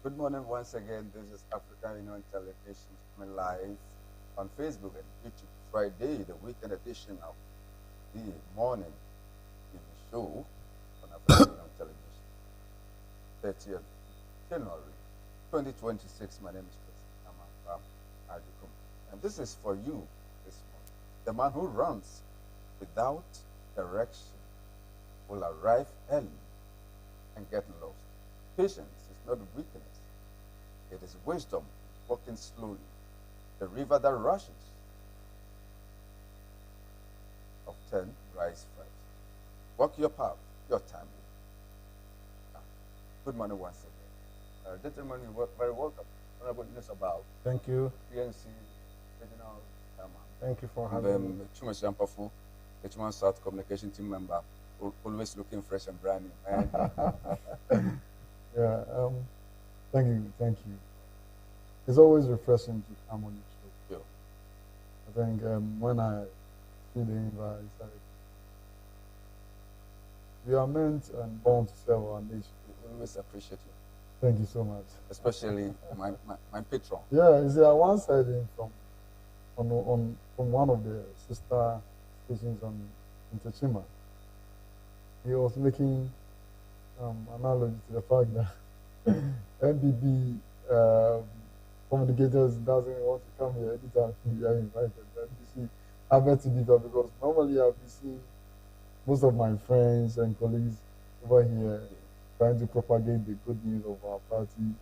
Good morning once again. This is African Union Television coming live on Facebook and YouTube. Friday, the weekend edition of the morning TV show on African Union Television. 30th January 2026. My name is Kwasi Amankwa. And this is for you this morning. The man who runs without direction will arrive early and get lost. Patience is not weakness. It is wisdom walking slowly. The river that rushes of 10 rise first. Walk your path, your time. Good morning once again. Gentlemen, you are very welcome. Honorable Inusah Bauh, Thank you. Pnc Regional Chairman. Thank you for having me. Tumasi the Tumasi South Communication Team member, always looking fresh and brand new. Yeah, thank you. It's always refreshing to come on the show. Sure. I think when I see the invite, I said, we are meant and born to serve our nation. We always appreciate you. Thank you so much. Especially my patron. Yeah, you see, I once heard him from one of the sister stations on Intachima. He was making analogy to the fact that MPP communicators doesn't want to come here anytime we are invited. And I bet to differ because normally I've been seeing most of my friends and colleagues over here trying to propagate the good news of our party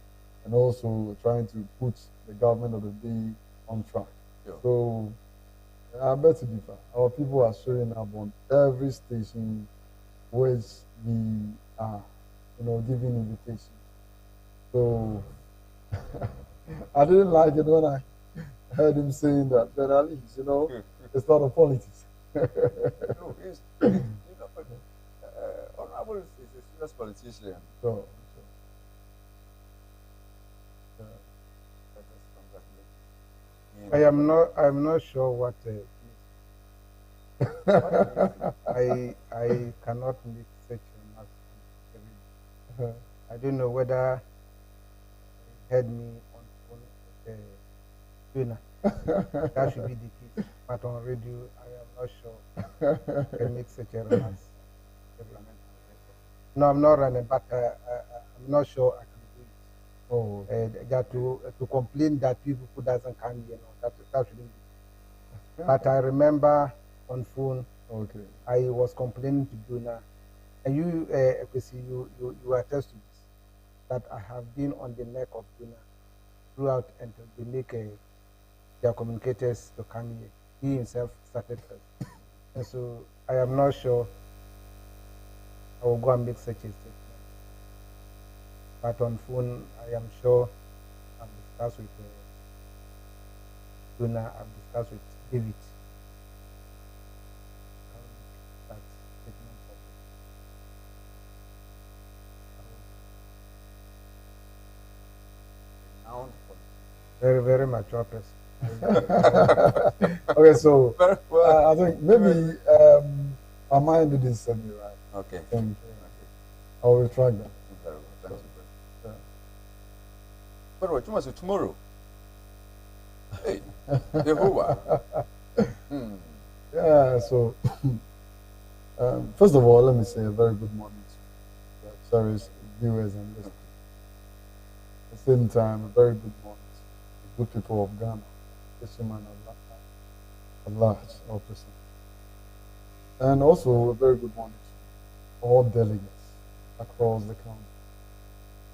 and also trying to put the government of the day on track. Sure. So I bet to differ. Our people are showing up on every station which we are, giving invitations. So I didn't like it when I heard him saying that, but at least, it's not a politics. No, Honorable is a serious politician. So, I'm not sure what I cannot make such remarks. I don't know whether he heard me on Twitter. That should be the case. But on radio, I am not sure I can make such a remark. No, I'm not running, but I'm not sure I can do it. Oh, that to complain that people who doesn't come here, that shouldn't be. But I remember on phone, okay, I was complaining to Duna, and you attest to this, that I have been on the neck of Duna throughout until they make their communicators to come here. He himself started first, and so I am not sure I will go and make such a statement. But on phone, I am sure I've discussed with Duna, I've discussed with David. That statement of very, very mature person. Okay, so I think maybe I might do this semi right. Okay. Thank you. Okay. I'll retract that. Very well. Thank you. But what tomorrow? Tomorrow. Hey, Yehovah. Yeah. So, first of all, let me say a very good morning to the serious viewers and listeners. At the same time, a very good morning to the good people of Ghana, fishermen at large, all present. And also a very good morning to all delegates across the country.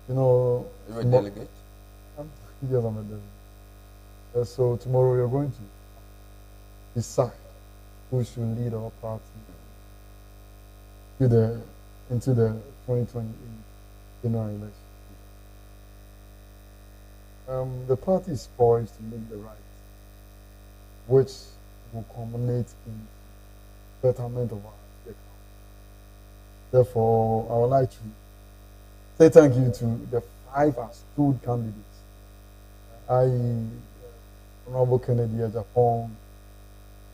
You're a delegate? Yes, I'm a delegate. So tomorrow we are going to decide who should lead our party into the 2028 general election. The party is poised to make the right, which will culminate in betterment of our economy. Therefore, I would like to say thank you to the 5 astute candidates. Honorable Kennedy Ajapong,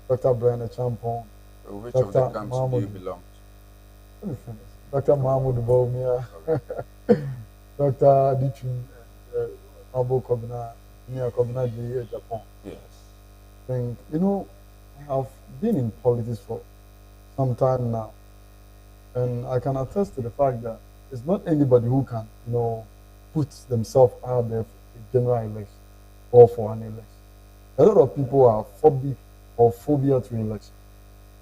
Dr. Brian Champong. Which of the camps do you belong to? Dr. Mahmoud Baumia, Dr. Aditun, Honorable Kobina, near Kobina G, Japan. Yes. Think, I have been in politics for some time now, and I can attest to the fact that it's not anybody who can, put themselves out there for a general election or for an election. A lot of people are phobic or phobia to election.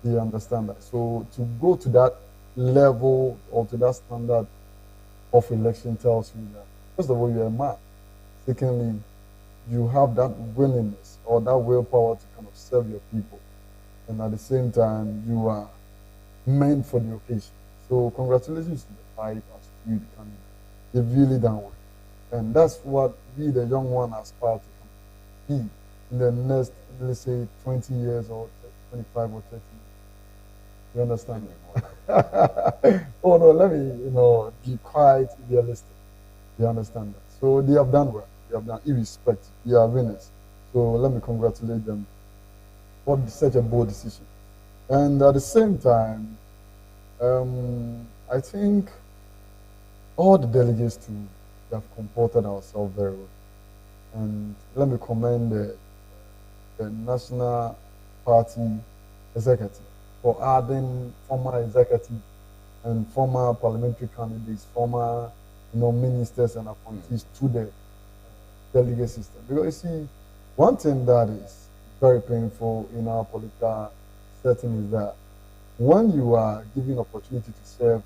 Do you understand that? So to go to that level or to that standard of election tells you that, first of all, you're a man. Secondly, you have that willingness or that willpower to kind of serve your people. And at the same time, you are meant for the occasion. So congratulations to the 5 astute candidates. They've really done well. And that's what we, the young one, aspire to be in the next, let's say, 20 years or 25 or 30 years. You understand me? Oh no, let me, be quite realistic. You understand that? So they have done well. They have done irrespective. They are winners. So let me congratulate them for such a bold decision. And at the same time, I think all the delegates too have comported ourselves very well. And let me commend the National Party executive for adding former executives and former parliamentary candidates, former ministers and appointees to the delegate system. Because you see, one thing that is very painful in our political setting is that when you are given opportunity to serve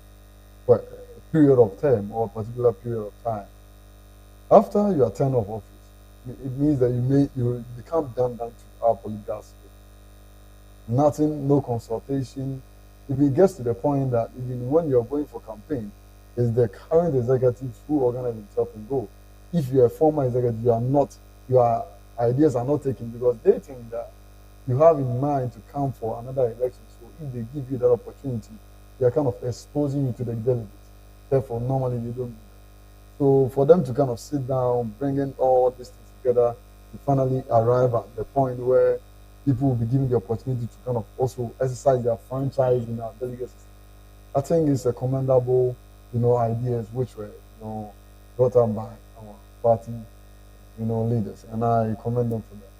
for a period of time or a particular period of time, after your term of office, it means that you become down to our political space. Nothing, no consultation. If it gets to the point that even when you're going for campaign, it's the current executives who organize themselves and go. If you're a former executive, your ideas are not taken because they think that you have in mind to come for another election. So if they give you that opportunity, they are kind of exposing you to the delegates. Therefore, normally they don't do that. So for them to kind of sit down, bringing all these things together to finally arrive at the point where people will be given the opportunity to kind of also exercise their franchise in our delegate system. I think it's a commendable, ideas which were, brought up by our party, leaders, and I commend them for that.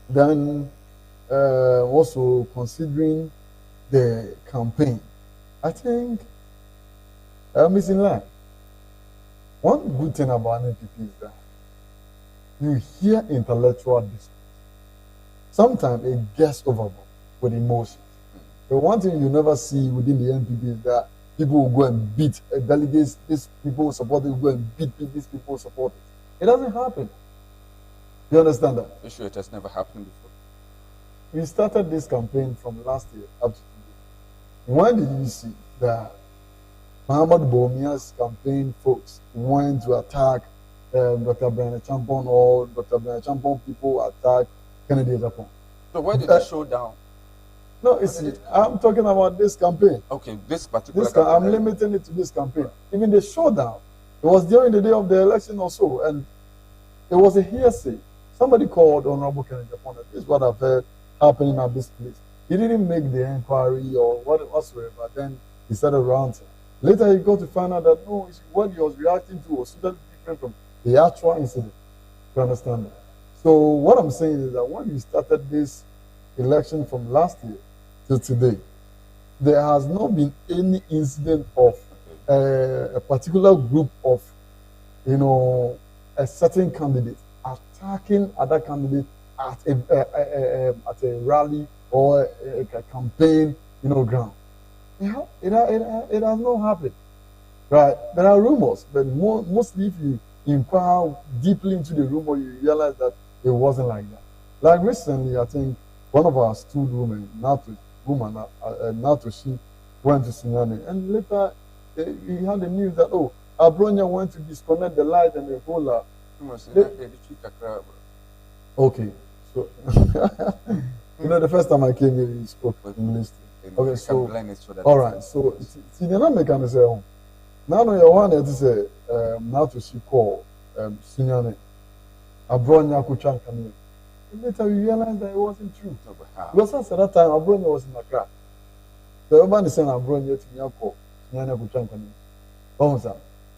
Then, also considering the campaign, I think it's in line. One good thing about NPP is that you hear intellectual discourse. Sometimes it gets overboard with emotions. The one thing you never see within the NPP is that people will go and beat delegates, these people support it, will go and beat these people support it. It doesn't happen. You understand that? You sure it has never happened before? We started this campaign from last year up to today. When did you see that Muhammad Bomia's campaign folks went to attack Dr. Brian Champon, or Dr. Brian Champon people attack Kennedy Japan? So why did it show down? No, I'm talking about this campaign. Okay, this particular campaign. I'm limiting it to this campaign. Right. Even the showdown, it was during the day of the election or so, and it was a hearsay. Somebody called Honorable Kennedy Japan. This is what I've heard happening at this place. He didn't make the inquiry or whatsoever. Then he started ranting. Later he got to find out that no, what he was reacting to was totally different from the actual incident. You understand that? So what I'm saying is that when we started this election from last year to today, there has not been any incident of a particular group of, a certain candidate attacking other candidate at a rally or a campaign, ground. It has not happened, right? There are rumors, but mostly if you inquire deeply into the rumor, you realize that it wasn't like that. Like recently, I think one of our student women, Nato, she went to Sunyani, and later he had the news that Abronya went to disconnect the light and the whole lot. Okay, so the first time I came here, he spoke English. Okay, so all right, so see, the American say, now you want to say Nato she called Sunyani. Abronya Kuchankani. Later we realized that it wasn't true. Because at that time, Abronya was in Accra. So everybody saying Abronya to Nyako, Nyanya Kuchankani.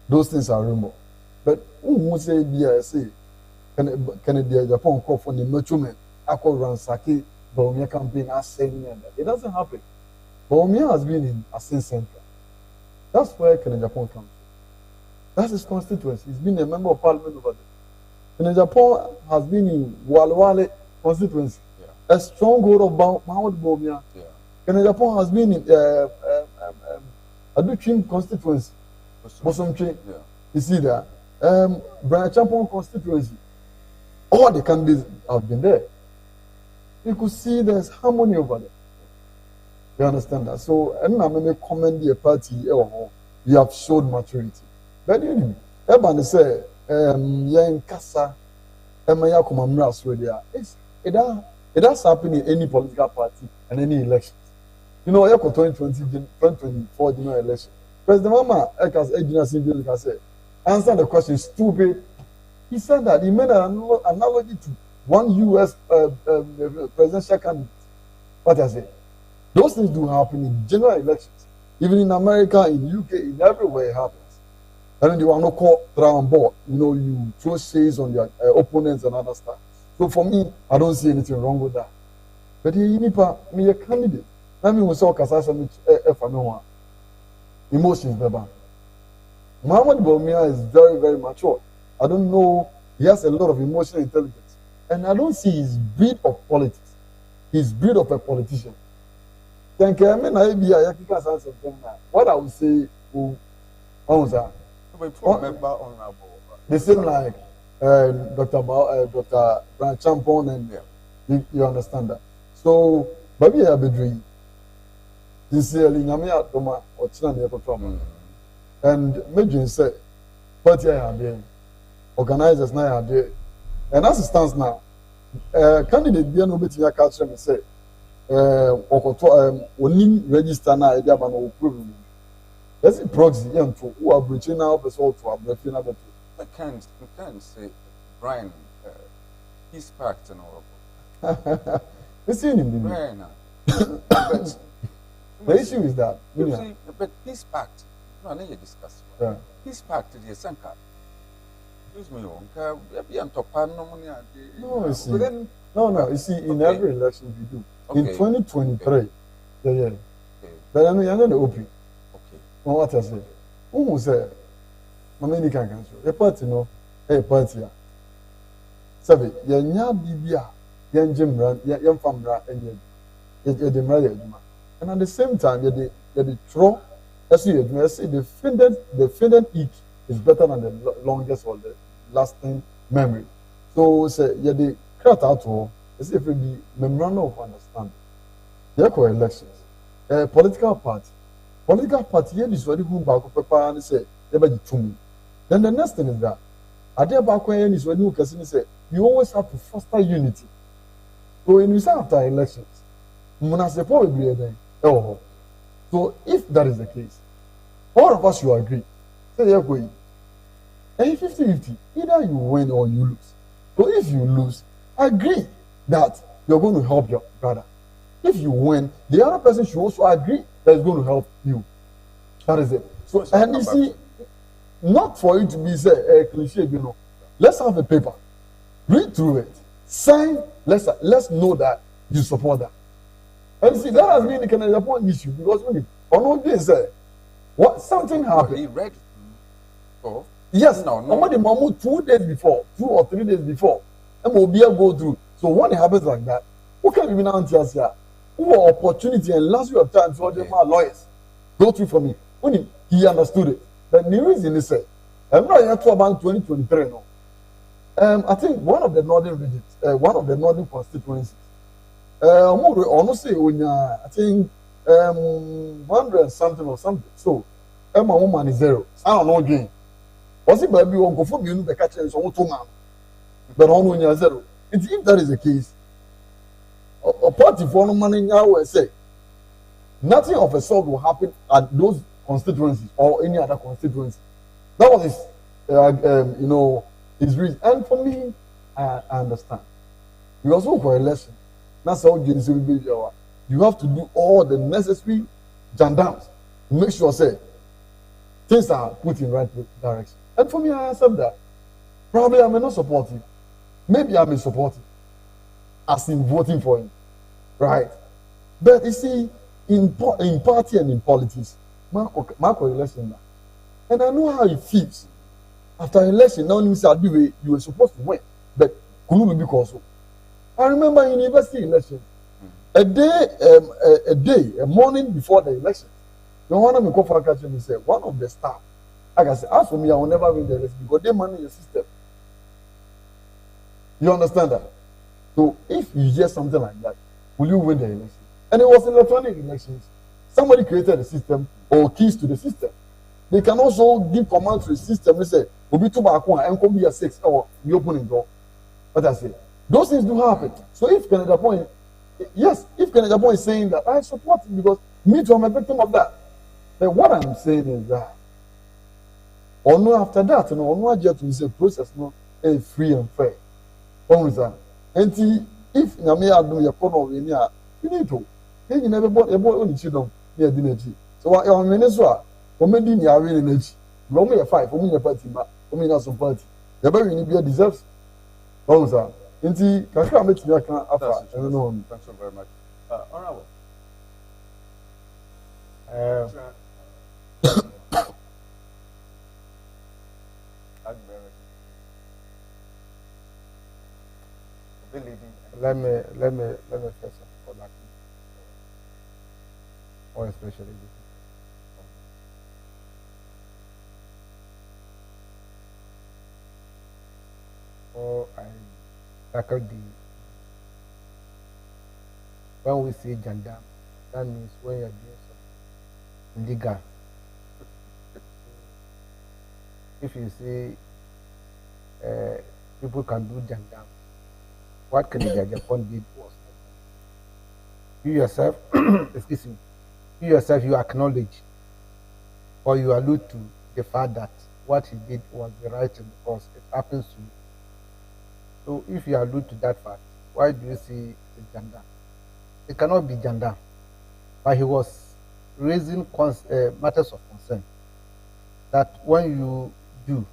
Those things are rumor. But who say say can the Japan call for the mature I call Ransaki Baumia campaign as saying that it doesn't happen. Baumia has been in Asin Central. That's where Kenya Japan comes from. That's his constituency. He's been a member of parliament over there. Kenya Japan has been in Walwale constituency. Yeah. A stronghold of Mahmoud Baumia. Yeah. Kenya Japan has been in Aduchim constituency. Bosomche. Yeah. You see that? Brian Champon constituency. All the candidates have been there. You could see there's harmony over there. You understand that? So, I'm going to commend the party. We have showed maturity. But you know, everybody say, in Kasa, it has happened in any political party and any election. You know, 2024 general election. President Mama, said, answer the question, stupid. He said that he made an analogy to one U.S. presidential candidate. What I say? Those things do happen in general elections. Even in America, in UK, in everywhere it happens. And then you are not called on board. You know, you throw shades on your opponents and other stuff. So for me, I don't see anything wrong with that. But me a candidate. I mean, we saw Kasasa emotions, Baba. Muhammad Baumia is very, very mature. I don't know. He has a lot of emotional intelligence. And I don't see his breed of politics. His breed of a politician. Thank you. I mean, what I would say, the same like Dr. Brian Champon, and you understand that. So, Baby Abedri, sincerely, Namia Doma or China, and Major said, party I have there, organizers now are there, and as it stands now, candidate Diano Betia Culture me say, only register now, I have an problem. That's a proxy, young to who are breaching now, but also to have breaking up. I can't say, Brian, he's packed and all of it's in him, Brian. But the issue is that, you see, but he's packed. No, I need to discuss. Yeah. He's packed to the Sanka. Excuse me, no, you see, no, you see, in every election we do. In 2023, yeah. But I know you're not open. Well, what I say? Who say? Mamini can cancel. A party, no, a party. Sabi, ya bibia, yan jimran, yan famra, and ye demra. And at the same time, the throw, as you say, the faded eat is better than the longest or the lasting memory. So say, yeah, the cut out all, as if it be memorandum of understanding. There are elections. A political party here is very good back paper and say, then the next thing is that Adia Bakwayan is when you can say you always have to foster unity. So when you say after elections, Munasepo will be there. Oh, so if that is the case, all of us should agree. Say you're going. And 50-50, either you win or you lose. So if you lose, agree that you're going to help your brother. If you win, the other person should also agree that is going to help you. That is it. So, and you see, not for you to be say a cliche, you know. Let's have a paper, read through it, sign. Let's know that you support that. And you see, that has been the Canadian point issue because when on one day say, what something happened. He read. Oh. Yes, no. 2 days before, 2 or 3 days before, and we'll be able to go through. So when it happens like that, what can we now tell you? Who opportunity and last year of time for them lawyers go through for me. When he understood it. But the reason is say, I'm not here to about 2023 no. I think one of the northern regions, one of the northern constituencies, honestly, I think 100 something or something. So, my woman is 0. I don't know again. Was it baby won't go for me the catcher is all 2 man. But only 0. If that is the case, a party for no money now will say nothing of a sort will happen at those constituencies or any other constituency. That was his, his reason. And for me, I understand. You also for election. That's how you have to do all the necessary gendarmes to make sure say things are put in right direction. And for me, I accept that. Probably I may not support him. Maybe I may support him, as in voting for him, right? But you see, in party and in politics, Marco election, and I know how it feels. After election, now you were supposed to win, but couldn't be because. I remember in university election, a morning before the election, the one of my co-faculty me said, one of the staff, like I said, as for me, I will never win the election because they manage the system. You understand that? So if you hear something like that, will you win the election? And it was electronic elections. Somebody created a system or keys to the system. They can also give command to the system. They say, "We'll be too back one and come be a 6 or we open the door." But I say, those things do happen. So if Canada Point, yes, if Canada Point is saying that, I support it because me too, I'm a victim of that. But what I'm saying is that, or no, after that, no, no, just to say process no, is free and fair. And if you may have no economy, you need to. You never bought a boy on children near the energy. So I am Venezuela. Comedy, you are really energy. Romy a 5, for me a party, for me not some party. The very Libya deserves. Bonza. Inti, Kaka makes me a can after. I don't know. Thank you very much. Honorable. Let me first of all that, or especially this. Or I tackle when we say gender, that means when you're doing something illegal. If you say people can do gender, what Canada Japan did was you yourself, excuse me, you yourself, you acknowledge or you allude to the fact that what he did was the right thing because it happens to you. So if you allude to that fact, why do you say it's gender? It cannot be gender, but he was raising matters of concern that when you do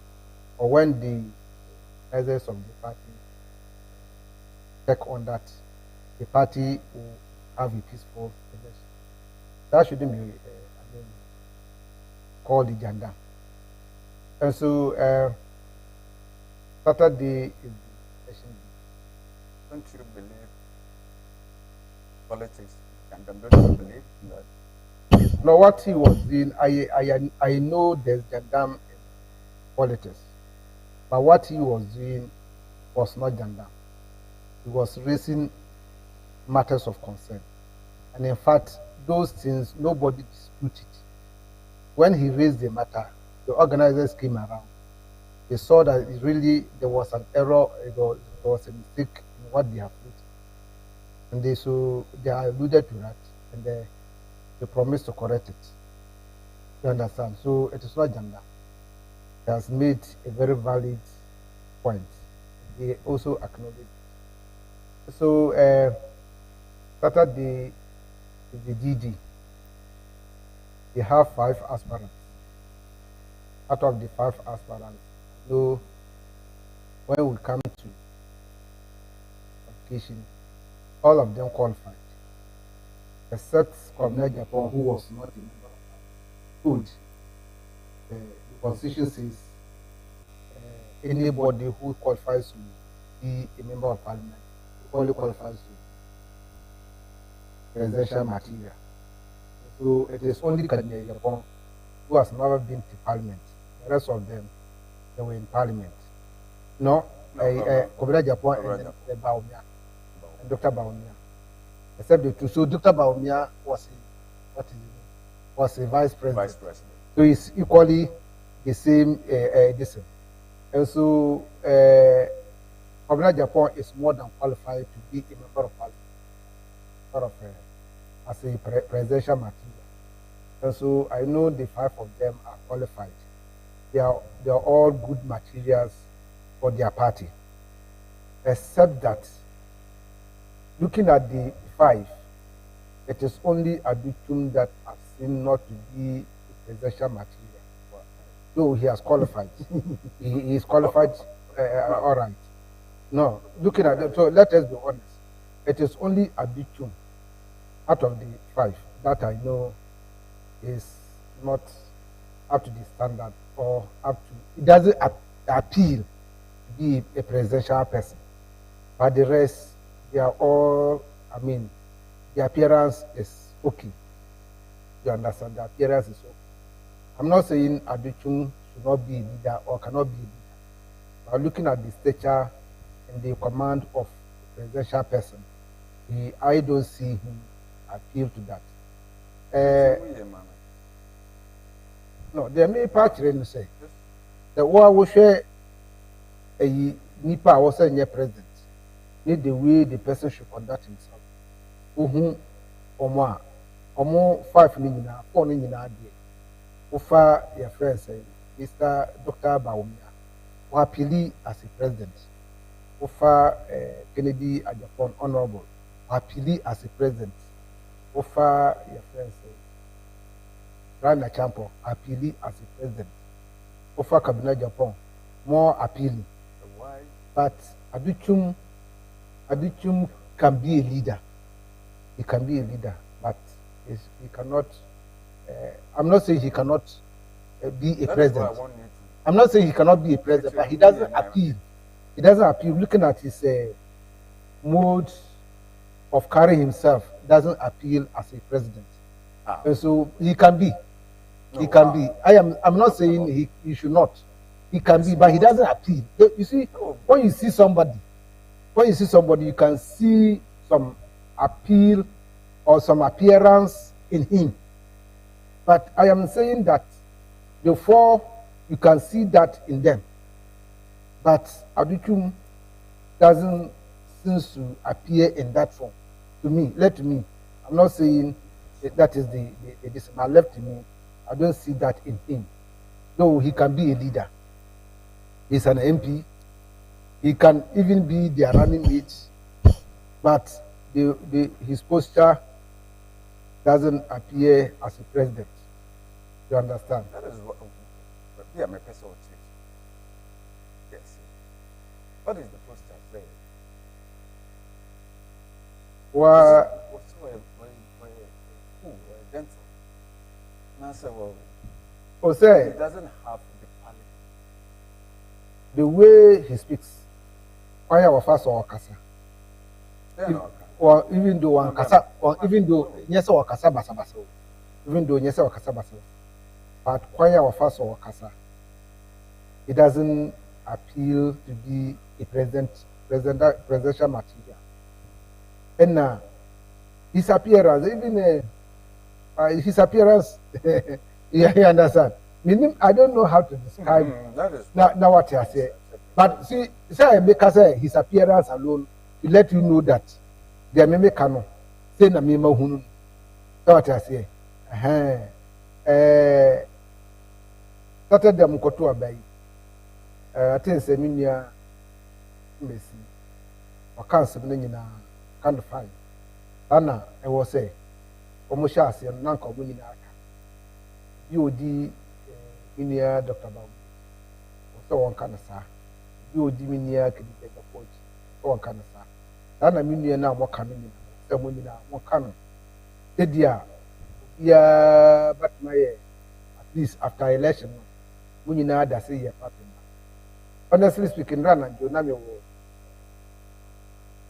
or when the presidents of the party check on that, the party will have a peaceful election. That shouldn't be called the gender. And so Saturday is the election. Don't you believe politics and don't you believe that? No, what he was doing, I know there's gender in politics, but what he was doing was not gender. He was raising matters of concern. And in fact, those things, nobody disputed. When he raised the matter, the organizers came around. They saw that there was an error, there was a mistake in what they have put. And they alluded to that, and they promised to correct it. You understand? So it is not gender. He has made a very valid point. They also acknowledge it. So Saturday is the DD. They have 5 aspirants. Out of the 5 aspirants, so when we come to application, all of them qualified, except Kwasi Amankwa, who was not a member of Parliament. The Constitution says anybody who qualifies to be a member of Parliament only qualifies to presidential material. So it is only Kwasi Amankwa who has never been to Parliament. The rest of them, they were in Parliament. No, Kwasi Amankwa and Bauh and Dr. Bauh. Except the two. So Dr. Bauh was a vice president. So he's equally the same. And so Kwasi Amankwa is more than qualified to be a member of Parliament, as a presidential material. And so I know the 5 of them are qualified. They are all good materials for their party, except that looking at the 5, it is only Adutum that I've seen not to be a presidential material. though he has qualified. he is qualified, all right. No, looking at it, so let us be honest. It is only Abichum out of the 5 that I know is not up to the standard or up to, it doesn't appeal to be a presidential person. But the rest, they are all, I mean, the appearance is okay. You understand? The appearance is okay. I'm not saying Abichum should not be a leader or cannot be a leader. But looking at the stature and the command of a presidential person, I don't see him appeal to that. No, there may part in say the war will share a Nipa was a president. Need the way the person should conduct himself. Omo 5 nina, 4 nina day. Ofa your friend say, Mr. Dr. Bauh, who appeal as a president. Ofa Kennedy Ajapon Honorable, who appeal as a president. Ofa your friend say, Rana Champo, appeal as a president. Ofa Cabinet Japan, more appealing. Why? But Abichum can be a leader. He can be a leader, but he cannot. I'm not saying he cannot be a president. I'm not saying he cannot be a president, but he doesn't appeal. He doesn't appeal. Looking at his mode of carrying himself, doesn't appeal as a president. And so he can be. He can be. I'm not saying he should not. He can be, but he doesn't appeal. You see, when you see somebody, you can see some appeal or some appearance in him. But I am saying that therefore you can see that in them. But Abichum doesn't seem to appear in that form. To me, I'm not saying that is the left to me. I don't see that in him. Though he can be a leader. He's an MP. He can even be their running mate. But his posture doesn't appear as a president. You understand? That is what we are my personal change. Yes. What is the posture saying? Well, gentle. And I said, well, Jose, he doesn't have the quality. The way he speaks, why our first or Kasa? Or even though one Kasa, or even though yes or Kasa Basabaso, even though yes or Kasa Basabaso, but why our first or Kasa? It doesn't appeal to be a presidential material. And his appearance, even his appearance, you understand? I don't know how to describe now what I say. But see, say his appearance alone to let you know that the meme cano say na meme hunu. What I say. Saturday I'm koto abai. I think say minia Messi. Wakanse no nyina kind of fine. Ana I was say omo sha ase no nanka omo nyina aka. Bi odi minia Dr. Bauh. So one kind of sa. Bi odi minia Kennedy Japan. So one kind of sa. Ana minia na mo kanu nyina. Se mo nyina mo kanu. Edia ya but my at least after election mo nyina da say ya papi. Honestly speaking, run and you know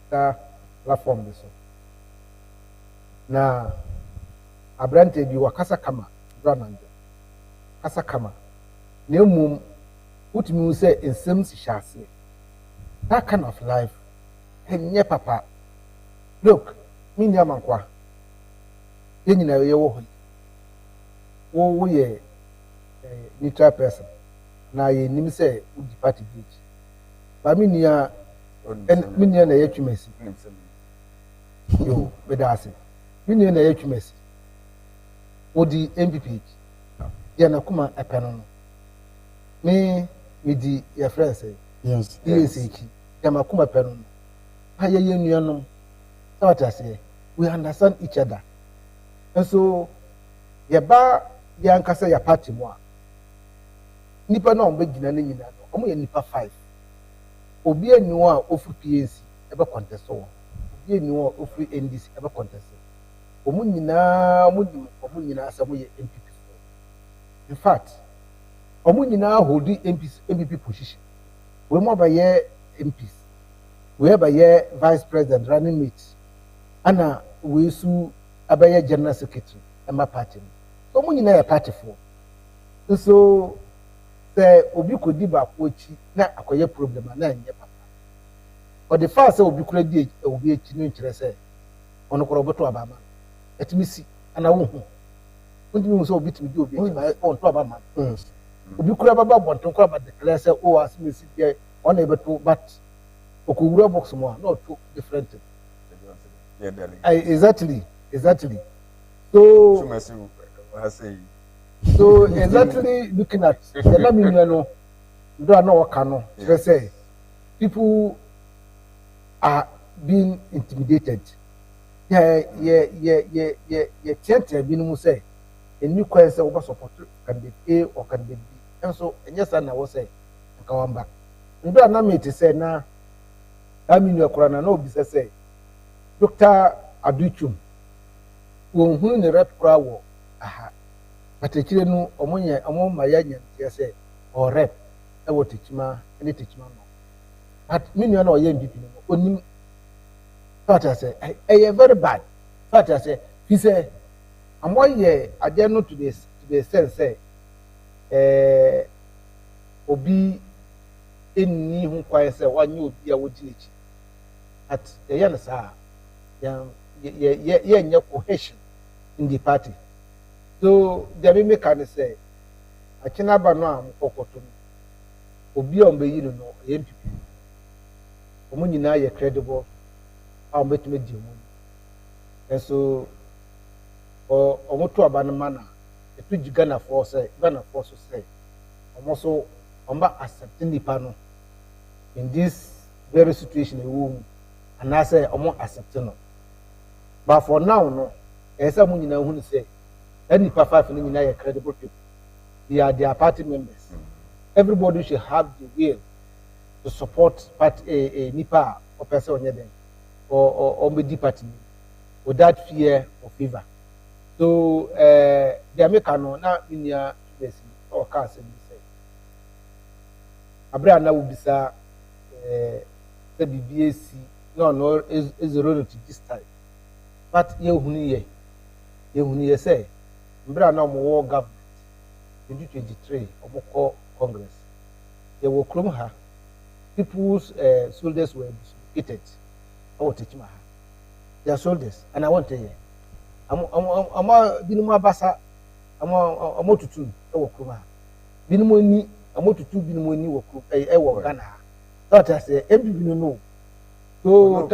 that platform this. Now, Abrante bi wakasa kama run and kasa kama. Ne mum put me say in same shase. That kind of life, nye papa. Look, me Amankwa. Ye nyina ye wo ye neutral person. Na ye nim say udi party gauge. Ba me nia na ye Tumasi. Yo, bedase. Me nia na ye Tumasi. Odi Npp. Ya na kuma epeno no. Me di your friend say. Yes. Yes. Ya ma kuma epeno no. Ha ye nuanom. What I say, we understand each other. And so ye ba ya nkasa ya party mo. nipa na ombe gina na nyina no omo ye nipa 5 obi enu a ofu PNC ebe contest wo obi enu a ofu NDC ebe contest omo nyina mo di omo nyina asamo ye MPP in fact omo nyina hold MPP position we mo ba ye MPs we ba ye vice president running mate ana we su abaye general secretary ema party so omo nyina ye party for so say obi kodi ba ko chi na akoye problem na nye papa o the fast say obi kura di obi echi no nkire say ono koro boto abama etimi si ana wo hu ndi mi so obi timi di obi echi ba on to abama obi kura baba bonton kura ba declare say o asimi si dey on ebeto but okowura box mo na two different exactly so so exactly looking at the Lamino, do I know what can say people are being intimidated. Yeah, minimum say a new question over support candidate A or candidate B. And so, and yes, I was say, come back. You don't know me to say now, I mean, your corona, no business say, Dr. Aduchum, who in the rep crowd, aha. But the children among my young say or rep, I will teach ma any teach ma. But me no young people only thought I say I very bad. Thought I say he say I'm 1 year I dare not to the sense say obi any who quiet say 1 year obi a would teach at the young sir yeah cohesion in the party. So the me can say achina ba no am kokoto obi on be yi no MPP omo nyina ye credible a omo betime di omo and so omo to aba no mana etu Ghana for say omo so omo accept nipa no in this very situation e wo and I say omo accept no but for now no esa mo nyina hu ni say any 5 in are credible people. They are their party members. Everybody should have the will to support party Nipa or person on them or the party without fear or favor. So the American now in your or cast and say Abraham will be the BBAC no is a relative this time. But you say Mbra na mo government in 2023 omoko Congress they were krom ha people's soldiers were dislocated or teachma ha their soldiers and I want to hear am binimu abasa am tutu e wo krom ha binimu ni am tutu binimu ni wo krom e wo Ghana ha that I say MPP no so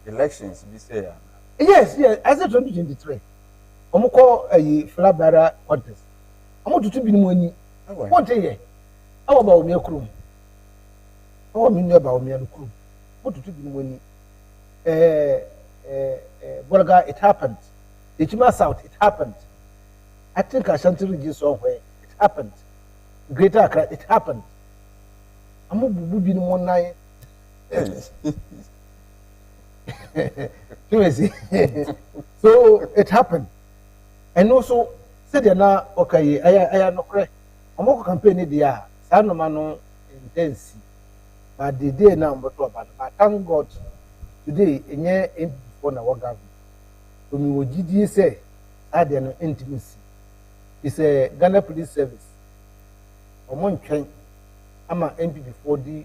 elections be say yes I said 2023 omoko flabara contest omo tutu bi ni mo ani won te ye awo ba omi ekrum awo mi nu ba omi ekrum mo tutu bi ni mo ani Bolga it happened Ichima South it happened I think Ashanti region somewhere it happened Greater Accra it happened amu bubu bi ni mo nine so it happened. And also, said na okay, I no correct. Amoko campaign dia, sa no mano intense. But the day now but thank God today enye before na government. So me wo gidi say that no intimacy. It's a Ghana Police Service. Omo ntwen ama MPP for the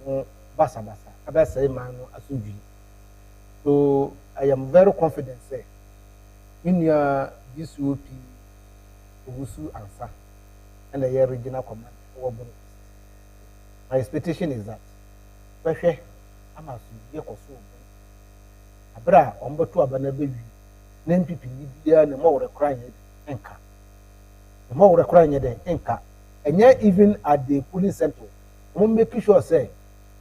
omo basa abasa man no asundwi. So I am very confident say in your DCOP Ugusu answer and the regional command. My expectation is that I'm a Abra ombo to abana baby NPP Libya no more crying enka. The more crying enka. And yet even at the polling center, make sure say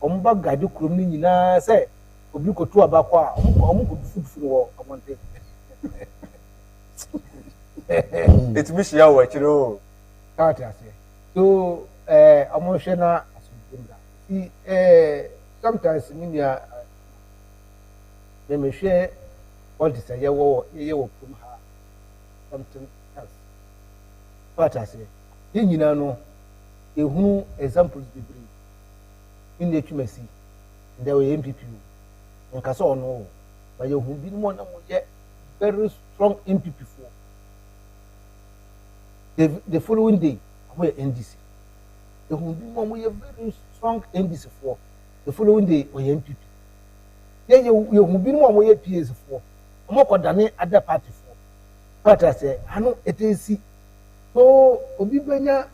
omba gadu krum ni nyina say obi ko to abakwa omo ko fufu wo omonte it miss ya wa chiro Start as so emotional see sometimes media they may share politics a year something else. What I say, you know, who examples be bring in the Tumasi, and there were MPP, and Casso no, but you who been one yet very strong MPP for. The following day, we NDC. The who been one we a very strong NDC for. The following day, we MPP. Then you who been one way PS for. I'm not going other party for. But I say, I know it is. So, Obi Benya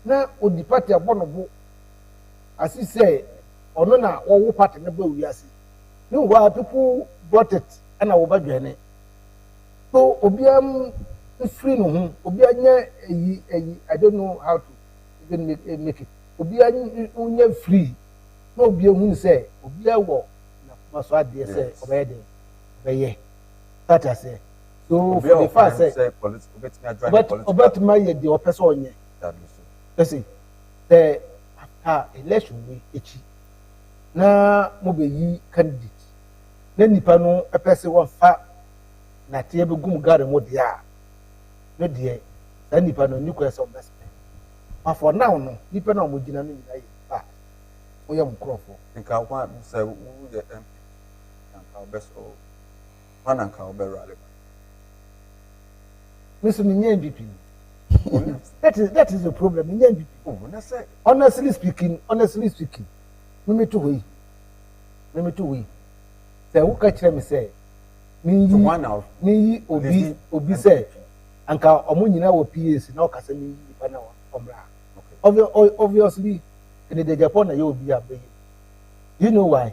na odi party abonobo as he say ono na wo party na ba wiase no why people brought it and I over dwane so obi am free no ho obi anya I don't know how to even make it obi anya free no obi hu say obi awo na maso ade say obeye de that I say so for the first say but my the person let's see the after election we echi na mo be yi candidate na nipa no e pese won fa na tie be gum gare mo dia no die na nipa no ni ko so best but for now no nipa na mo gina no nyina yi ba o ye mkrofo nka kwa say wo the MP nka best o one nka o be rally Mr. MVP. That is the problem. Honestly speaking, me too we. Say who catch me say me obi say anka omo nyina wo PS na o kasa me nipa na omra. Obviously in the Japan na you obi abe. You know why?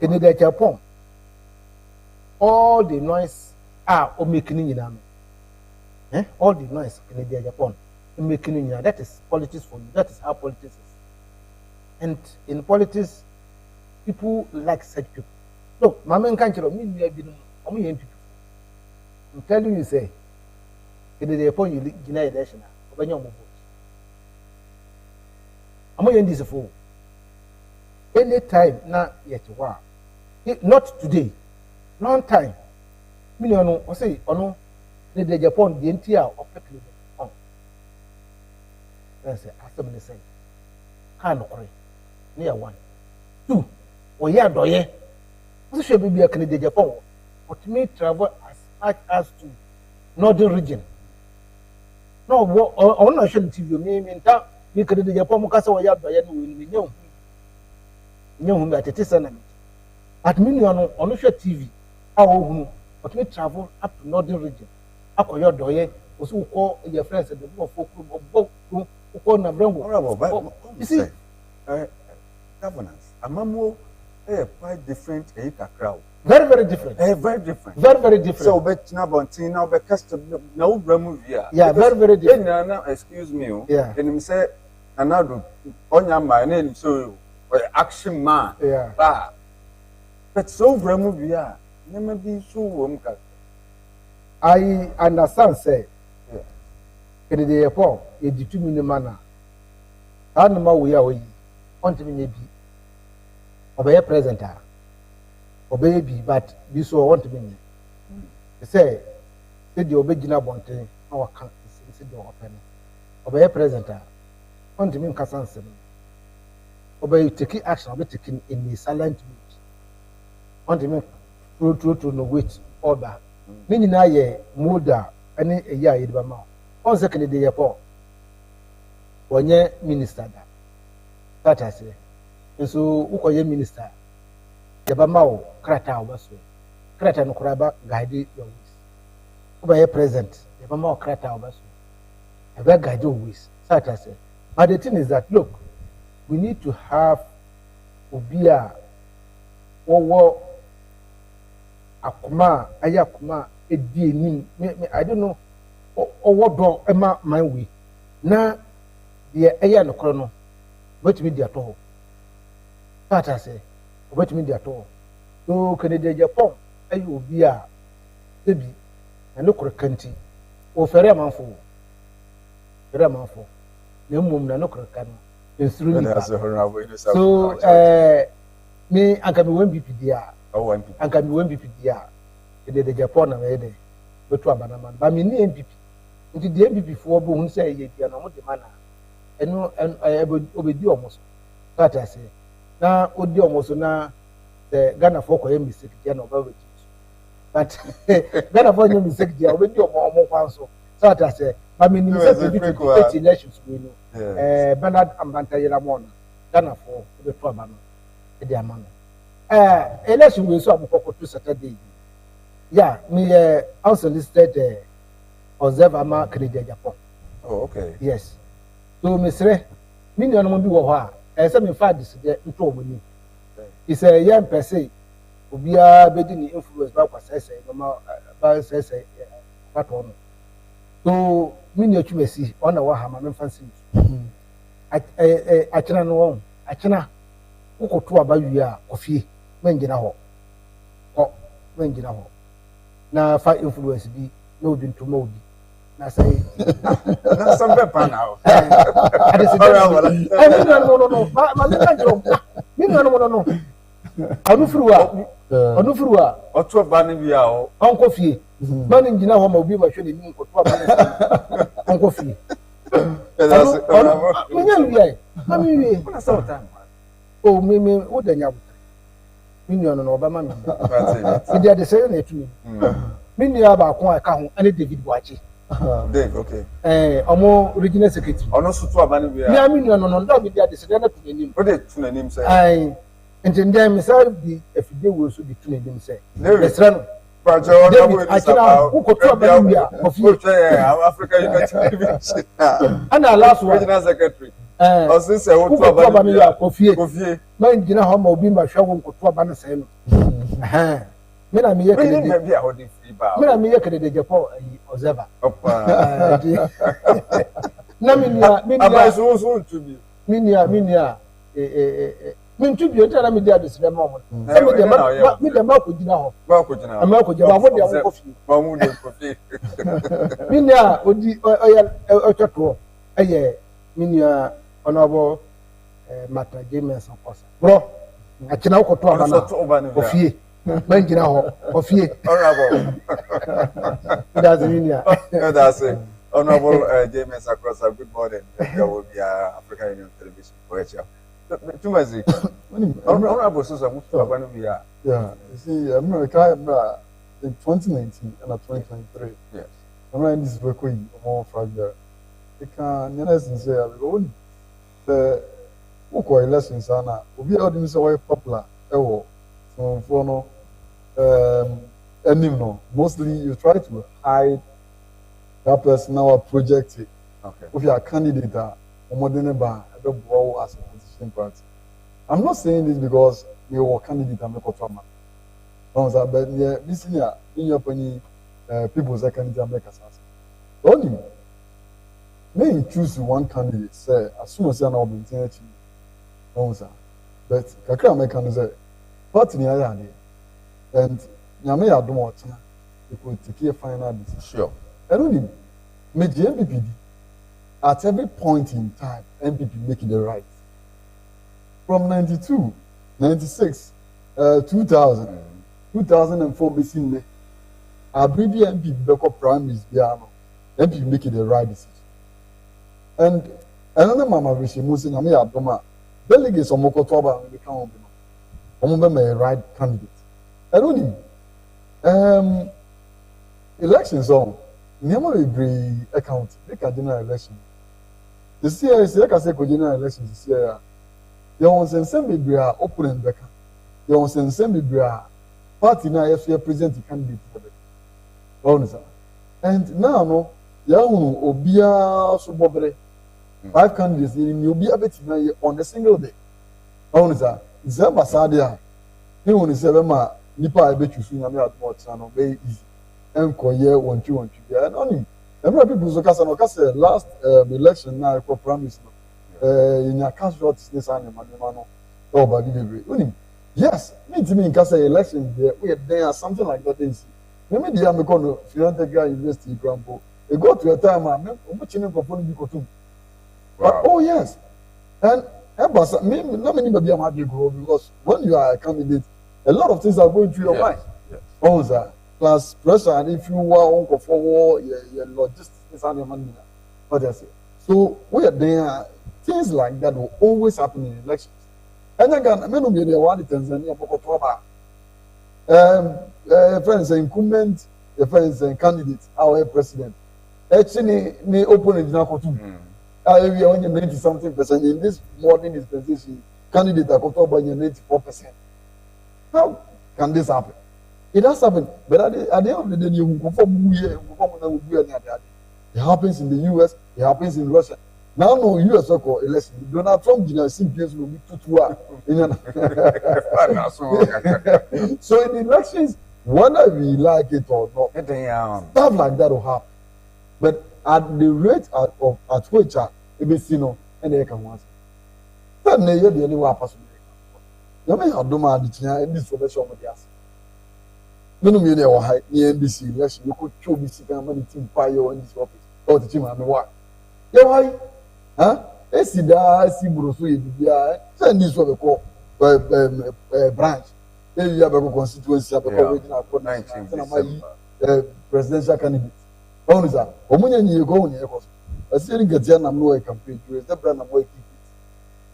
In the Japan all the noise are o making nyina no. All the noise in the Japan, making that is politics for you. That is how politics is. And in politics, people like such people. Look, my man can't tell me, I'm telling you, say, in the Japan, you deny election, when you vote. I'm going this fool. Anytime, not yet, wow. Not today, long time. Million, or say, or no. The Japan, the entire of the on. That's it. Assembly say, can't correct. Near 1, 2, or yeah, doye. This should be a Canadian Japan. But me travel as much as to northern region. No, on national TV, me in town, we could the Japan Mukasa or ya doye, we know whom that it is an enemy. At million on national TV, how but me travel up to northern region. Akoyo doye osu ko your friends the people folk ko na brango you see governance amamo quite different crowd very different very different so bet na bontin na be custom na wo bramu via yeah very different na excuse me and me say anado onya ma na ni so action man yeah but so bramu via na bi so wo mka I understand, say, in the airport, a determined manner. I know we are want to be obey a presenter, obey be, but you so want to be. Say, the original bonte, our country, the open. Obey a presenter, want to mean Cassanson. Obey taking action, be taken in a silent mood. Want to mean true no wait order. Many na ye moda any a year yet ma. On second day airport. One year minister that I say. And so who ye minister? Yabamao krata was krata no kraba guide your ways. Over here present, Yabamao krata was a very guide your ways. Such I say. But the thing is that look, we need to have Obia or akuma ayakuma edi enim I don't know what do ema my way na the eya no kro no wetimi di ato that I say wetimi di ato so Canada Japan ayi obi a ebi na no kro kanti o fere amanfo Ramafo. No mum na no crocano. It's really so me I can be one BPDR. Oh, one I can be one BPDR. The Japan and Ede. But to a banana, but me near MPP. Into the MPP for who say ye are not the manner. And I would obey almost. That I say. Now, would you almost now the Ghana folk or mistake, General Velvet. But Ghana for you mistake, dear, with your more council. So that I say, I mean, you said elections, we know. Bernard and Bantayela Mona, Ghana for the Twabano, the Amano. Election will so to Saturday. Yeah, me also listed observer mark Canadian Japan. Oh, okay. Yes. So, Miss Ray, Minion won't be what. As some in fact, this is the it's a young per se. We are being influenced by what I say, by say, what one. So, Minio Tumasi, on our hammer, fancy. I cannot know. I cannot. Who could to about you are coffee, Mangina Hall. Oh, Mangina Hall. Now, if I influence be, no, didn't to Modi. I say, that's some pepper now. No. Onufruwa otu abani bi a o onko fie man ngina ho ma obi ma hwe ni nko to abani onko fie menya wi mami wi na so time o me o da nya buta minyo no oba ma me dia de say na etu mi minyo ba ko aka ho ane David Boachi Dave, okay. Omo regional secretary ono so to abani bi a mi minyo no ndo bi dia de say na tunanim o de tunanim say ai entende misal di efide wo so di tunanim say lesra no Pacho na wo ni sa ko to abani bi a ofie Africa United ana last one regional secretary o se se wo to abani bi a kofie man gina ho ma obi ma hwa wo ko to abani say no me na me ye kede bi a ho di free ba me na me ye kede de Japan observer opa na me aba so to bi me ntu bi ntana me dia de sebe ma mo me de ma ko gina ho ba ko gina ama ko jaba wo de wo kofi ba mu de kofi me nia odi ototo eye me nia onobo mata James Kosa bro akina wo ko to abana ofie man gina ho ofie honorable that's me nia that's it honorable James Kosa, good morning. There will be African Union Television for HF. Tumasi, honorable Susan, yeah, you see, America in 2019 and 2023. Yes. I'm in this very more fragile. They can, you know, say, the Uko elections are now, we are doing so popular. So, for no, and mostly you try to hide that person now project. Okay. If you are a candidate, as a position party. I'm not saying this because you are a candidate and make a trauma. But yeah, this year, in your opinion, people say candidate make a sense. Only may choose one candidate, say, as soon as you are not being but kakra make can say, party ni aya ni, and nyame ya do more time, you could take a final decision. Sure. I don't need me MPPD. At every point in time, MPP making the right. From 92, 96, 2000, 2004, basically, I bring the MPP back primaries, MPP making the right decision. And another mama, which is Musin, I mean, Abdoma, delegates on Mokotoba, and become a right candidate. I don't need elections on. Never agree account, make a general election. This year is like I said, general elections this year. You want to send me be our opponent back. You want to send me be our party now if you present the candidate for the and now no, you know, Obia Subobre, 5 candidates in Ubia Betina on a single day. Onza, Zabasadia, he won't say, Nipa, I bet you soon, I'm not very easy. And Koye 1 2 1 2. And only. Every people so last election now for promise in your casualties and manano or body. Yes, need to be in Casa election there. We there something like that is. Maybe the American Fianta University Grampo, it got to a time I'm but oh yes, and not many maybe I'm happy grow because when you are a candidate, a lot of things are going through your mind. Yes. Also, plus pressure, and if you want to forward your logistics and your money, what I say. So we are there. Things like that will always happen in elections. And again, I mean, we are one Tanzania, friends, incumbent, friends, candidate, our president. Actually, the opponent is not we are only 90-something% in this modern dispensation. Candidate are got by 94%. How can this happen? It has happened, but at the end of the day, you it happens in the US, it happens in Russia. Now, no US election. Donald Trump did not simply will be too. So in the elections, whether we like it or not, stuff like that will happen. But at the rate at which it be seen, and they can once. Then they the only one person. You may have done this for the show of the ass. No, me, they were high near NBC election. You could show me money team fire in this office. Or the team, I mean, what? Yeah, why? Huh? Esida, see, Bruce, send this for the call branch. Maybe you have a constituency, presidential candidate. How is that? When you go in here, I still get Jan and no campaign. You is the brand of work.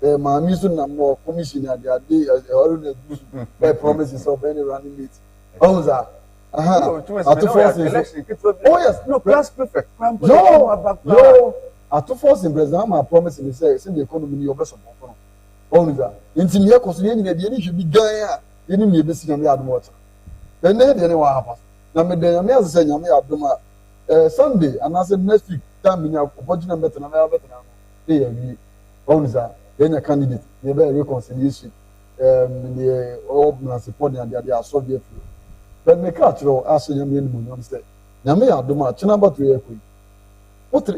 My mission and more commission at the day as already by promises of any running mate. How is that? Oh, yes, no, that's perfect. No. At two force in Brazil, I promise him, say, the economy, your best support. How is that? In Timia, considering the end, should be Gaia, you need me to add water. Then they know what happens. Now, the Americans say, Sunday, and I said next week, time in your opportunity better than I have better. How is that? Then a candidate, they have reconciliation, the open support, and they are so different. But me catch you, ask you, I'm saying, Yammy, I do much, number 3 equi. What a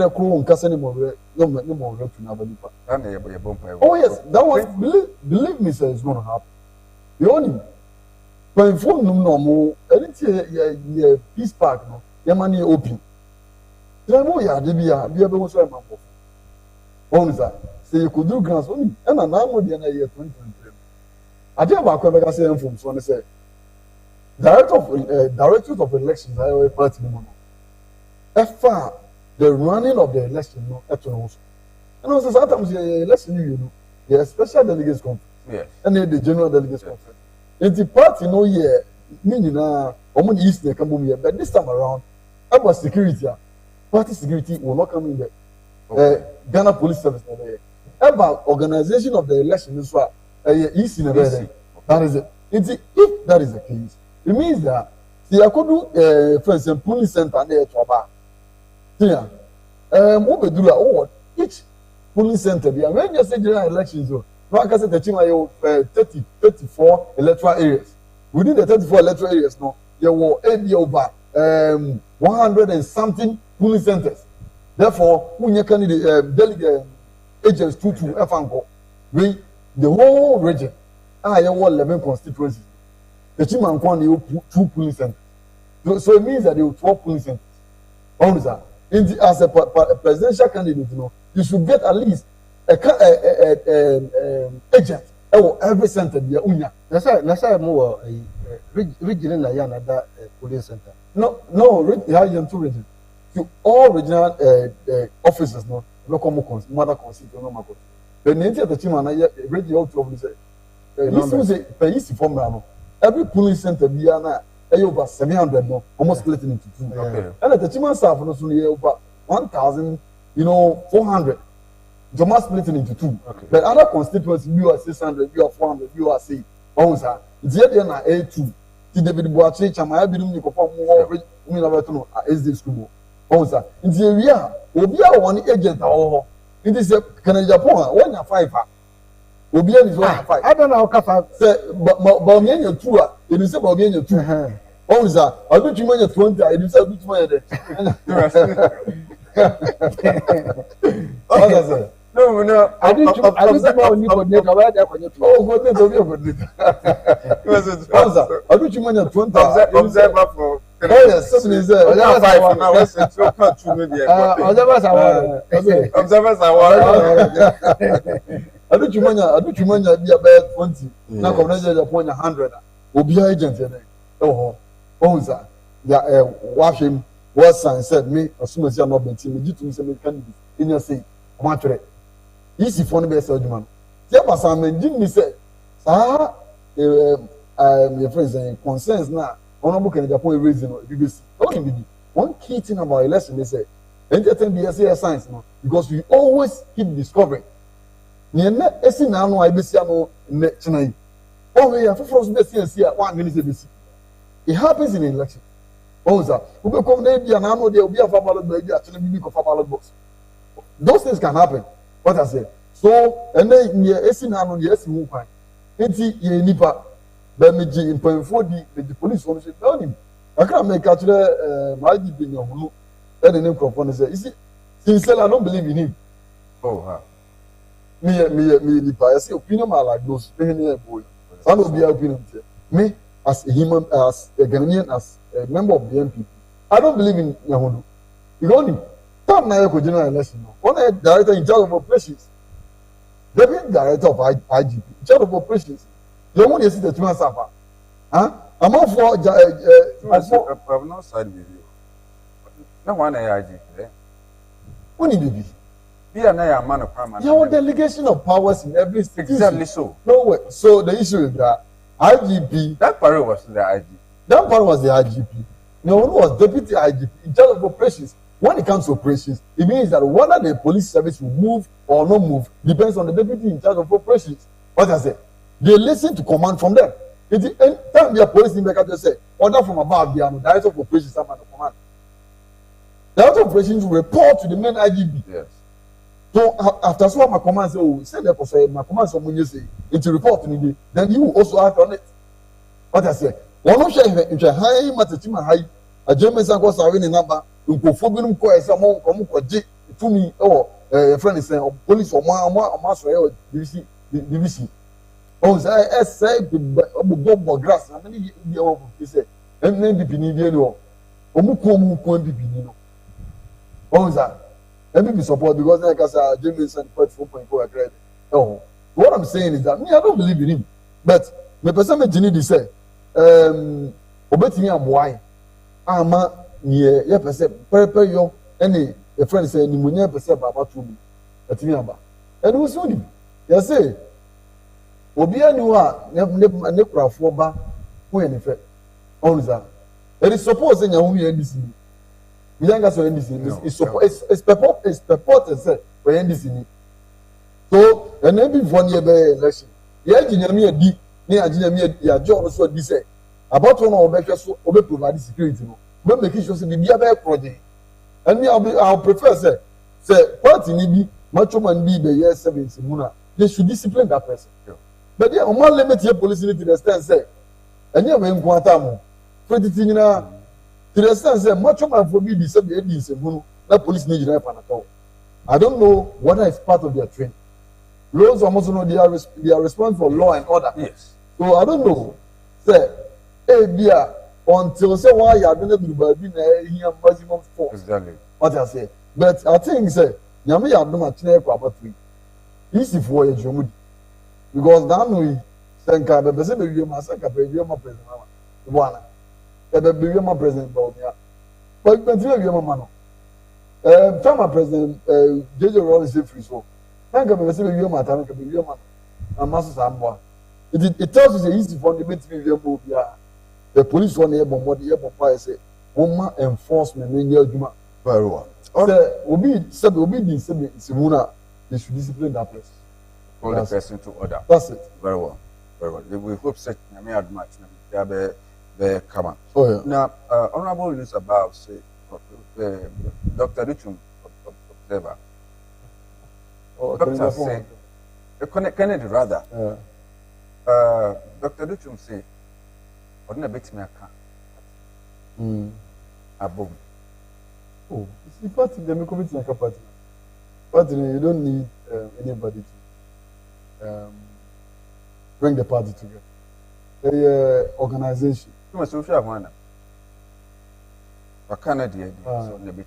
crew on Cassani more, no more to never. Oh, yes, that was, believe me, sir, it's going to happen. The only, when phone no more, anything, peace park, no. Your money open. Be able to say, what is that? Say you could do grants only, and I'm now with the year 2023. I think about Quebec saying from so and say, Directors of Elections, I always party no. Far the running of the election, no, at all. And also sometimes the election, you know, the special delegates conference, yes, and then the general delegates conference. In the party, no year, meaning East they come here, but this time around. About security, party security will not come in there. Okay. Ghana Police Service never here. About organization of the election as well, easy never there. That is it. If that is the case, it means that see I could do for instance police center there to about. Yeah. Each police center be when you say general elections, so no can say the team are 34 electoral areas. Within the 34 electoral areas, no, there were 8 over 100 and something polling centers. Therefore, when you can delegate agents to F&Co, we the whole region, I have 11 constituencies. The Chimankwan, you 2 polling centers. So it means that you 12 polling centers. How is that? As a presidential candidate, you know, you should get at least a agent every center. That's why more regional another polling center. No, you have 2 regions. To all regional officers, no, local mother constituent, no, the nature of the team and radio to say, this was a easy formula. Every polling center be over 700, no, almost split into 2. Okay. And at the team staff, no, over 1,000, 400. Just split into 2. Okay. But other constituents, you are 600, you are 400, you are 6. Onza, it's yet A2. David Boache, Chamaya, Bidu, perform more. We never know as this school. Onza, in the area, will be our one agent. Oh, it is a Canadian Japan, 1 and 5. Will be is 1 and 5. I don't know how but Bomian, 2, it is about getting 2. Onza, I do you mean 20, it is a bit more. No. I didn't know you could make a word. Oh, what did you do? I do you mean 20 observer for Oh yes, something is there. Five now. What's the two? Can't two maybe. Observers award. Observers award. I do chumanya be about 20. Now come na just point 100. Obi agent there. Oh, sir. Ya wash him. What son said me assume say no benti me gitu say me can in your say come atwere. Easy for no be say adwuma. Tia pasa me gym say sa your friends and concerns now. Honorable can Japan reason or BBC. Okay, baby. One key thing about a lesson they say, entertain BSc science now because we always keep discovering. Niena esi na anu IBC anu ne chinai. Oh, we are for BSc 1 minute BC. It happens in an election. Oh, sir. We come there be an anu there be a ballot box, be actually be a ballot box. Those things can happen. What I say. So, and then esi na anu esi mu kwan. Enti ye nipa Bemiji in point 4D, the police want to say, tell him. I can't make actually my deep in your blue. Then the name Cropon say, you see, sincerely, I don't believe in him. Oh, huh. Me, I say opinion, I like those. Boy, some will be opinion. Me, as a human, as a Ghanaian, as a member of the NPP, I don't believe in Yahudu. You got him. Tom Nayako general election. One director in charge of operations. Deputy director of IGP, in charge of operations. You want to see the Tumasi suffer? Huh? I'm all for. I'm not side with you. No one IGP. What did you be? Be a man of power. You have delegation of powers in every state. Exactly so. No way. So the issue is that IGP. That part was the IGP. That part was the IGP. No one was deputy IGP in charge of operations. When it comes to operations, it means that whether the police service will move or not move depends on the deputy in charge of operations. What I say? They listen to command from them. Any time their police in Becca just say, order from above, the director of operations, some command. The director of operations will report to the main IGP. Yes. So after so my command say, oh, send them for say my command someone you say, into report to me, then you will also act on it. What I say, one of the high matachima high, a German was having a number, you go for them, someone come to me, or a friend is saying, police or master, DVC. Oh, I say, grass. How many years he said, and then the Pinivino, Omukum, Pipino. Oh, that. Let me be support because like I said, James and 4.4 credit. Oh, what I'm saying is that me, I don't believe in him. But the person me Jenny say, Obetini am why. Ama near your person, prepare your any a friend say, Nimunia person about to me. At me about. And who's only? Yes, say. Obi anua ne krafo ba who any fe on that it is supposed in your NDC we don't got so NDC it's purport say for NDC so and then before the election the engineer me di ne engineer me ya job so di say about one obeke so obe provide security no we make sure say be a project and me I'll prefer say party ni bi macho man bi be year 70 muna they should discipline that person. But yeah, on limit your police to the extent say, and you have Quantam, pretty thing to the extent say, much of my phobia is that police need to at all. I don't know whether it's part of their training. Laws almost know they are responsible for law and order. Yes. So I don't know. Say, hey, dear, until say why you are going to be here maximum force. Exactly. What I say. But I think say, Yami Abdoma about 3. Easy for a Jumudi. Because now we senka be se be ma senka be ma president ma wana be ma president ba onya but continue be ma no former president JJ Rollins free so senka be se be ma tan ka be ma amaso sambo it tells you say easy for the bit be mo bia the police one here bomb the bomb say woman enforcement no nya adwuma very well obi di se be simuna they should discipline that person. Hold the person to order. That's it. Very well. Very well. We hope such I may add much. Be come. Oh yeah. Now, Honorable Inusah Bauh say, Dr. Richum observer. Oh, Doctor say, Kennedy rather. Yeah. Dr. Richum say, "What na bet me aka." Above. Oh, you see, party the committee like a party. Party you don't need anybody to. Bring the party together. The organization. You must social one. Canada, so never.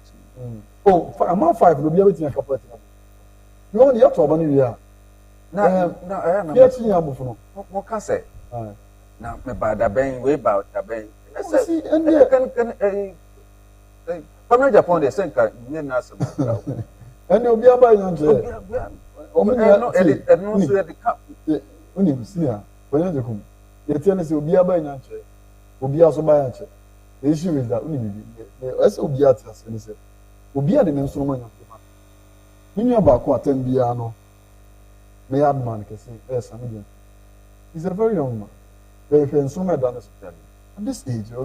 Oh, amount 5 will be able to couple. You only have to have money here. No, Yes, you have no. What can say? Now, me bad the bank, way about the bank. See, and yeah, come Japan, they send a and you'll be able to. No, so the cup. When you see her, when you come, the tennis will be able to. Will be also by a check. The issue is that as Obiatas and said, Obia the instrument of the man. You know about what 10 piano. May add man can say, yes, I'm again. He's a very young man. Very fair instrument done at this age, will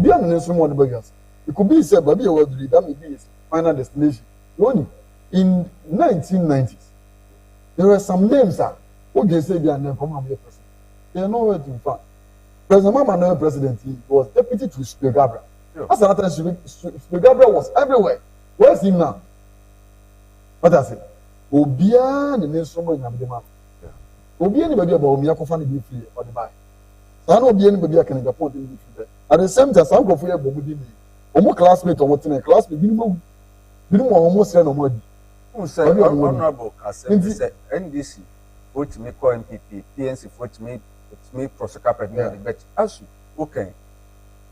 be an instrument of the beggars. It could be said, but be a word that may be his final destination. Only in 1990s, there were some names who can say they are never come person. They are nowhere to find. President Mama, president, he was deputy to Speaker Gabriel. As another time, Speaker Gabriel was everywhere. Where's he now? What I say? Obia the instrument of the man. Obia anybody about me, I can find it free or the buy. I know Obia anybody I can report in the at the same time, some go for your Bobudi. Almost classmate or what's in a classmate, you know, almost no money. Who said, Honorable Kasem, NDC, vote to make NPP, PNC, vote to make Prosecco President, but as okay.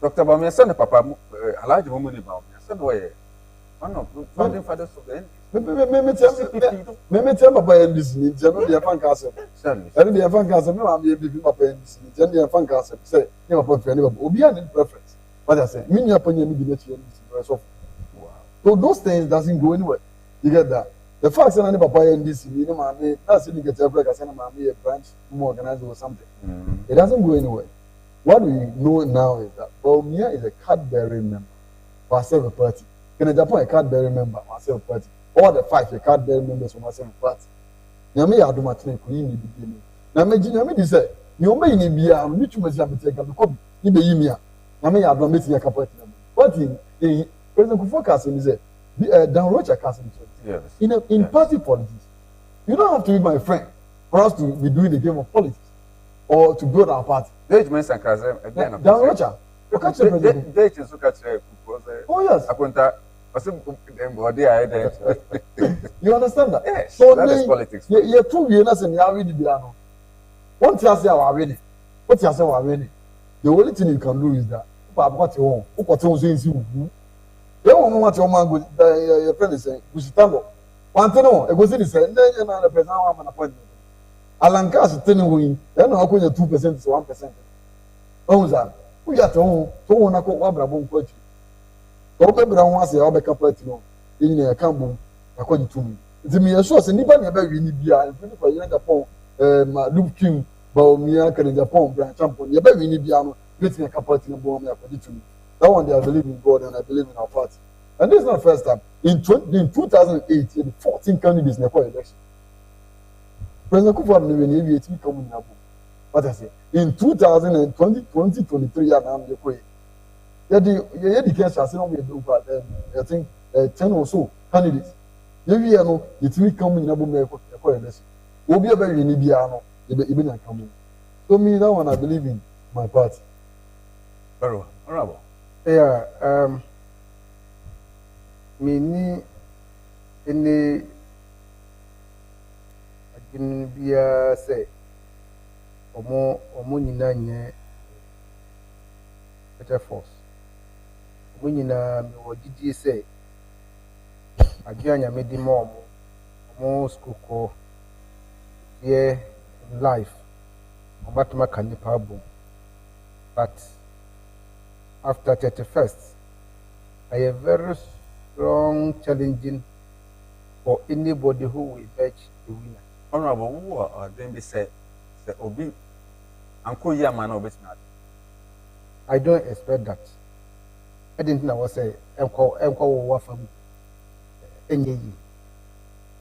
Dr. Bauh, son, Papa, a large woman about me. I said, why? One of the founding fathers of the Maybe tell my this in general, fan castle. And the fan castle, no, I'm giving up in the fan castle. Say, never put for anyone. Obian preference. What I say, mean your opinion, so those things doesn't go anywhere. You get that? The fact that Papa and this, you know, that's if you get a break, I send a branch, more organized or something. It doesn't go anywhere. What we know now is that Bawumia is a card-bearing member for a party. In Japan, a card-bearing member for a party. All the 5 card-bearing members from a party. Nyame ya do matene ko yin bi bi. Na meji nyame di say, you may ni bia, me tuma sia beteka ko ni be yimi a. Nyame ya do meti ya kapati na. What in President Kufuor Castle is Dan Rocha Castle. Yes. In party politics, you don't have to be my friend for us to be doing the game of politics or to build our party. Dan Rocha. Oh yes. You understand that? Yes. So that is politics. You're 2 years and you are ready to one thing I say are ready. What you say are ready. The only thing you can do is that what you want. What you want is you. You want what your man go your friend is saying, Gustavo. One thing it goes in say, then you know the president have an appointment. Alanka is telling you, then how can you 2% to 1%? Oh, that. We got to oneako wabrabo nkwachi. So be bra ho ase ya obeka party no. Yin na ka bom akwaji tum. Nti me so se nipa na ba wi ni bia, nti ko yin Japan ma loop team Bawumia kan Japan branch champion. Ya ba wi ni bia no, get me ka party no bom ya akwaji tum. That one they believe in God and I believe in our party. And this is not the first time. In 2008, the 14 candidates in the election. President Kufuor no we ni 18 come in abo. What I say? In 2020, 2023, I'm the case as I think 10 or so candidates. You know, the 3 coming in Abu Dhabi. Will be a very Nibiano, even coming. So, me, that one I believe in my party. Very well. Honorable. Yeah, me ni any I can be say. Omo nyina nye better force. Omo nyina me wo didi say aduanya me di mo omo school ko here in life. Obatuma kanipa boom. But after 31st, I am very strong challenging for anybody who will fetch the winner. Honorable, who are then be said the Obi Uncle Yaman of it. I don't expect that. I didn't know what say from any.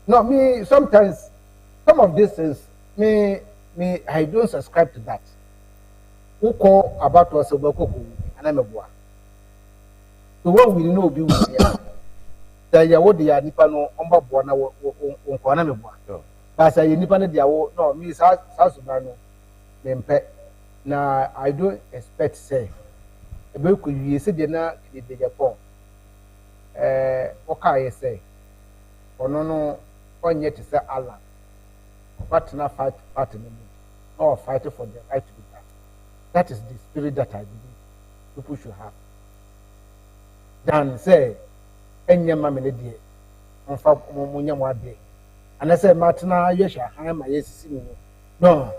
No, me sometimes some of these things me I don't subscribe to that. Who call about us about and I'm a boy. So what we know be with that ya what they are nipano omba bona on na me boy. But I nipa dia wo no me South Sudan no me mpe na I don't expect say ebe ko wie se de na de Japan oka ye say ono no onye te say Allah but na fight party no or fight for the right to be that. That is the spirit that I believe people should have. Dan say enye ma me de onfa munya mo ade ana say matna yehwa han ma yesisi no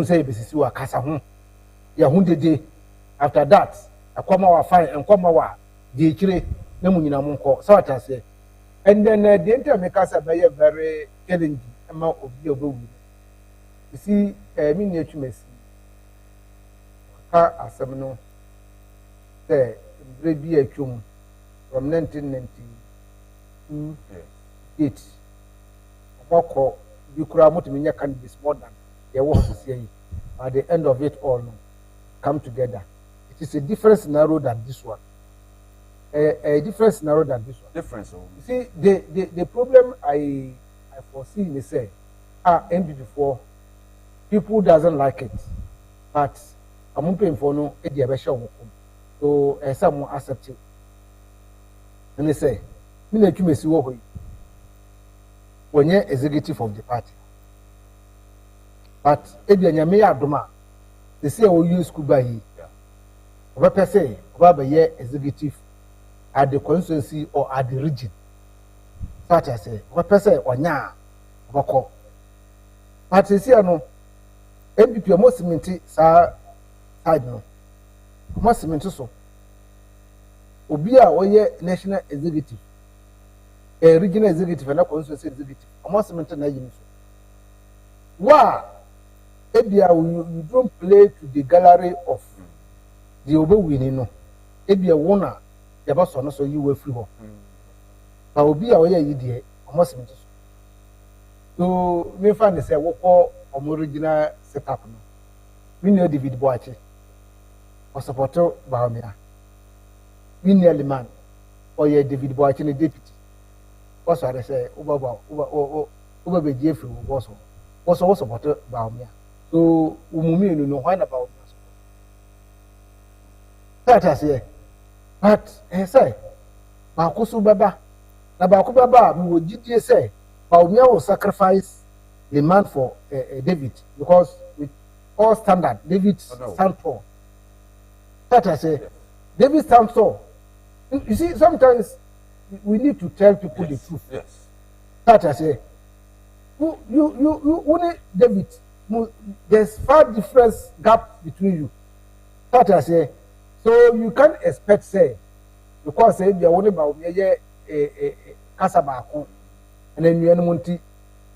say besisi wa kasa ho ya hu dede. After that akoma wa fine enkoma wa di kire na munyina mo nko so atase. And then the entire makers are very challenging amount of the obu. You see, me near Tumasi. Car asem no say be a chum from 1998. Wako you could have multimedia candidates more than they want to say. At the end of it all, no, come together. It is a different scenario than this one. A different scenario than this one. Difference. You see, the problem I foresee is say, ended before. People doesn't like it, but I'm paying for no ediabesha. So some more accept it. And they say, "Me na Tumasi wo hoyi. When you executive of the party, but edianyame adoma, they say we use Kuba here. Oba say oba be executive at the constituency or at the region. Such as say, what person or nya boko. But you see, no, MPP most minty side no. Most minty so. Obia oye national executive, a regional executive, and a constituency executive. Most minty na yin so. Wa, ebia you don't play to the gallery of the obe winning no. Ebia wona. Yaba so no so you were free ho. Ba obi a oya yidie almost me so me find say wo ko original setup no. We know David Boache. O support Baumia. We know Liman or ye David Boache ni deputy. Also I say uba be free also support Baumia. So umumi no why about that I say. But say, Bakusu Baba, Nabaku Baba, we would GTA say, Baumia will sacrifice the man for David because with all standard, David stand tall. That I say, David stand tall. You see, sometimes we need to tell people the truth. Yes. That I say, you only David, there's far difference gap between you. That I say. So you can't expect say because say you only about me a kasabako and then you monti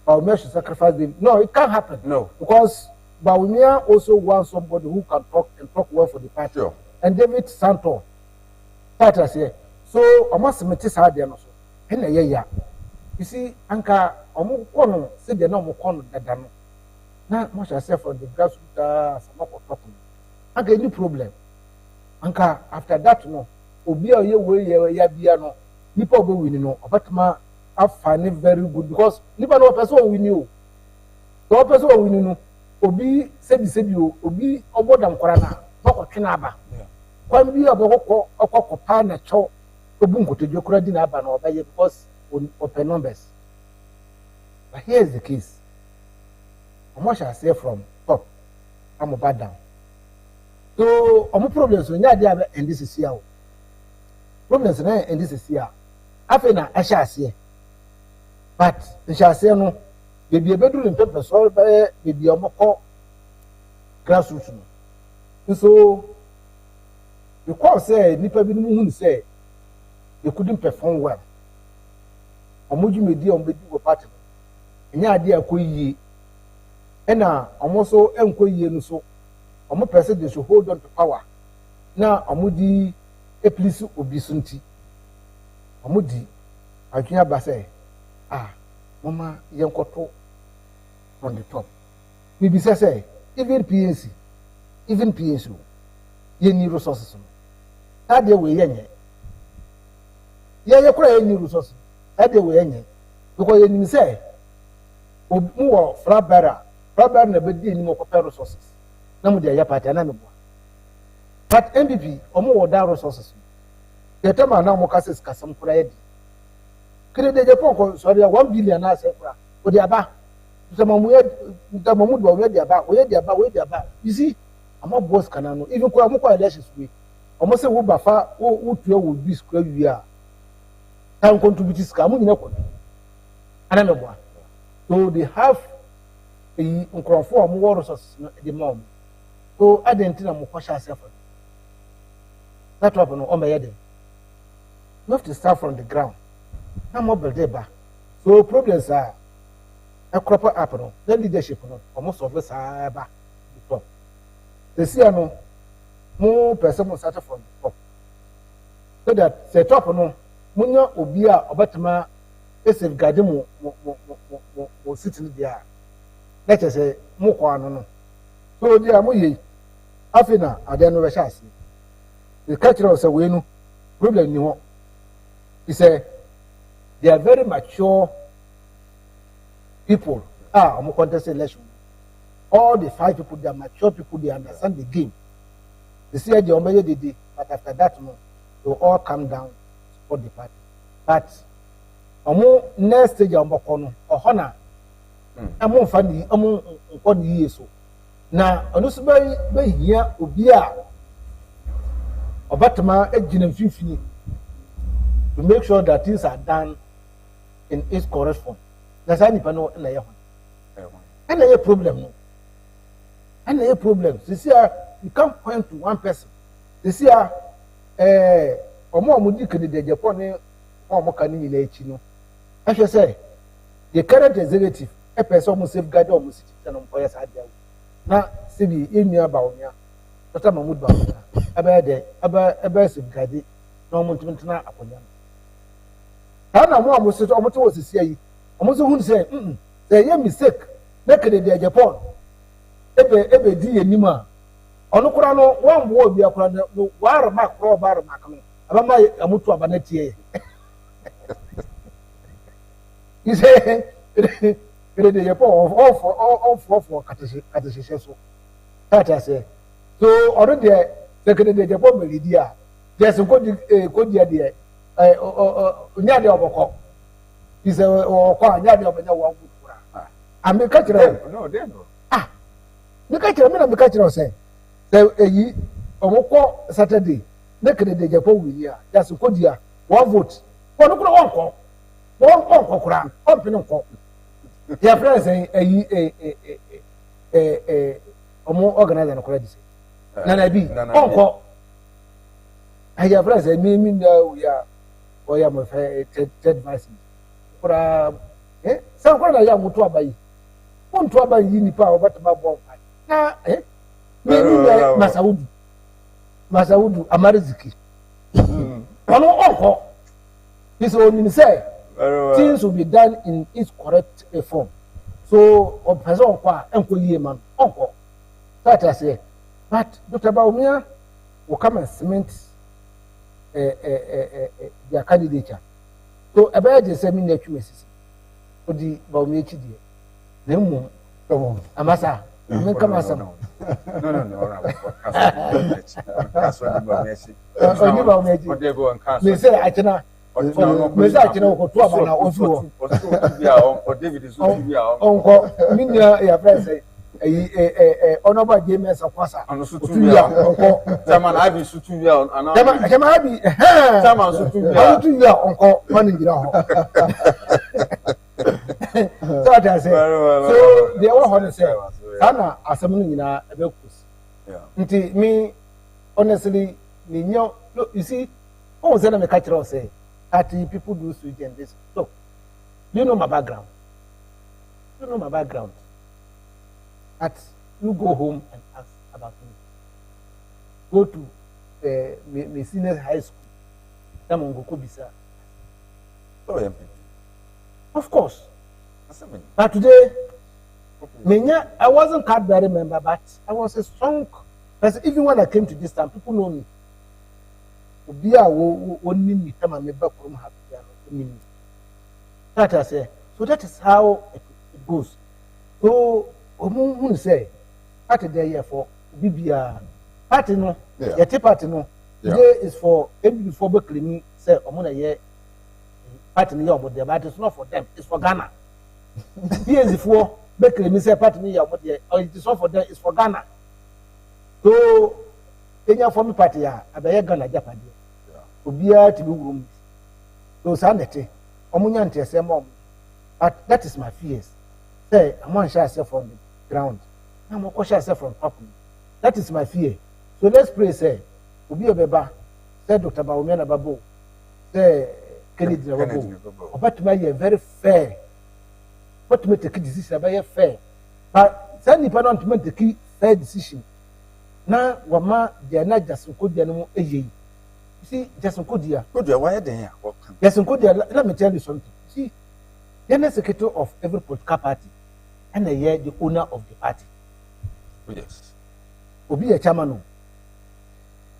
Baumia should sacrifice them. No, it can't happen. No. Because Baumia also wants somebody who can talk and talk well for the party. Sure. And David Santo. That I say. So I must meet this hard also. You see, Anka Omu Kono said the no Kono that dano. Now much I say for the grassroots some talking. Anka any problem. Anka after that no obi a ye we ya bia no nipa obo win no obatuma afane very good because nipa no person win you so person win no obi sebi obi obodam kwara na bakotwe na aba kwan bi obokọ pa na cho obu nkotodwe kura di na aba na obaye because open numbers. But here is the case. How shall I say from top I'm about down. So, our problems when you are and this is here. Problems and this is here. After I shall say, but I shall say no. Maybe a bedroom in paper solved by maybe a more grassroots. So, you can't say Nipper didn't say you couldn't perform well. Omuji media on the party. And your idea could ye. And now, almost so and so. Omo person they should hold on to power. Now omudi a police obisunti. Omudi adwenya ba say mama yenkoto on the top. We be say even Pnc ye need resources. That dey we yenye. Ye kura ye need resources. That dey we yenye. Because you say omo frabara na be dey ni mo resources. Na mu dia ya party na me bo But MPP, omo oda resources. The time now mo kase skasam kura yedi. Kire de Japan ko sorry 1 billion na se kura. O de aba. So mamu do we de aba. You see, I'm not boss kana no. Even kura mo kwa elections we. Omo se wo bafa wo tuo wo bis kura wi a. Can contribute ska mo nyina ko. Ana me boa. So they have a nkrofo omo resources no the mom. So identity mo kwasha self. That what no omeyede. You have to start from the ground. Na mo build ba. So problems are a crop up no. The leadership no almost of us ba. The see no more person mo start from the top. So that the top no munya obi a obatema safeguard mo sitting there. Let us say mo kwa no. So dia mo yi afina ade no be shase. The culture of Sawenu problem ni ho. He said they are very mature people. I'm contest election. All the 5 people, they are mature people, they understand the game. They see the Omeye Dede, but after that, no, they will all come down for the party. But next stage of Mokono or Hona, I'm funny, I'm on years so. Now, on this way here, Ubia. Obatama ejinem fifini to make sure that things are done in its correct form. That's any pano na ye ho. And a problem no. And a problem. This year you can't point to one person. This year omo amudi kede Japan ni omo kan ni na echi no. I should say the current executive a person must safeguard omo citizen on koya sa dia. Na sibi Inusah Bauh Dr. Mahmoud Bauh aba safeguard no mo ntena akonya. Na mo amo se omo to osisi yi. Omo so hun say say ye mistake na kede de Japan ebe di enima ono kura no wan bo obi akura no war ma kro bar ma kama aba ma amutu aba na tie you say kede de Japan all for katese so that say so already the kede de Japan melidi a just ko di de nya de oboko is o kwa nya de obanya wa kura ameka kire No, they know. Mika kira say eyi omoko Saturday na kede de Japan wi ya just ko dia one vote wono kura won kura on pin nko ya friends eyi omo organizer no kura dis na bi onko ya friends mi na ya o ya mo fa advice kura san kura na ya mutu abayi mutu abayi ni pa obatama bo na Masaudu Amariziki. Ono this only say things will be done in its correct form. So on person kwa enko yie man onko. That I say, but Dr. Bauh will come and cement their candidature. So about the same nature message. For the Bauh chidi. Nemu amasa. No. That's what me say achina me say achina ko to aba na ofu o David is onko minya ya friend say onoba James Akwasa anu sutu ya onko chairman abi sutu ya ana chairman abi chairman sutu ya onko man ngira ho so that I say so they were honest say sana asem no nyina ebekus nti me honestly me nyo you see how say na me catch us say that people do switch and this so you know my background that you go home and ask about me go to me senior high school that mongo ko bisa of course but today I wasn't Cadbury member, but I was a strong person. Even when I came to this town, people know me. That I say. So that is how it goes. So, say, at the day for Bibia, Party no, Yeah. yet party no. Yeah. Today is for every before Beckley say, Omona ye party no but the but it's not for them, it's for Ghana. Years before Beckley say party no but it is not for them, it's for Ghana. So Kenya for me party I be Ghana Japan. Obia to be room. So sanity. Omunya ntese mom. But that is my fears. Say I want share self from the ground. I'm going to share self from top. That is my fear. So let's pray. Say, Obi Obeba, say Dr. Baumiana Babu, say Kennedy Babu. But my year very fair. What to make a decision about fair. But send the parent to make the key fair decision. Now, Wama, they are not just so good. You see, just so good. Why are they? Yes, let me tell you something. You see, the secretary of every political party, and the owner of the party. Yes. Obi a chairman.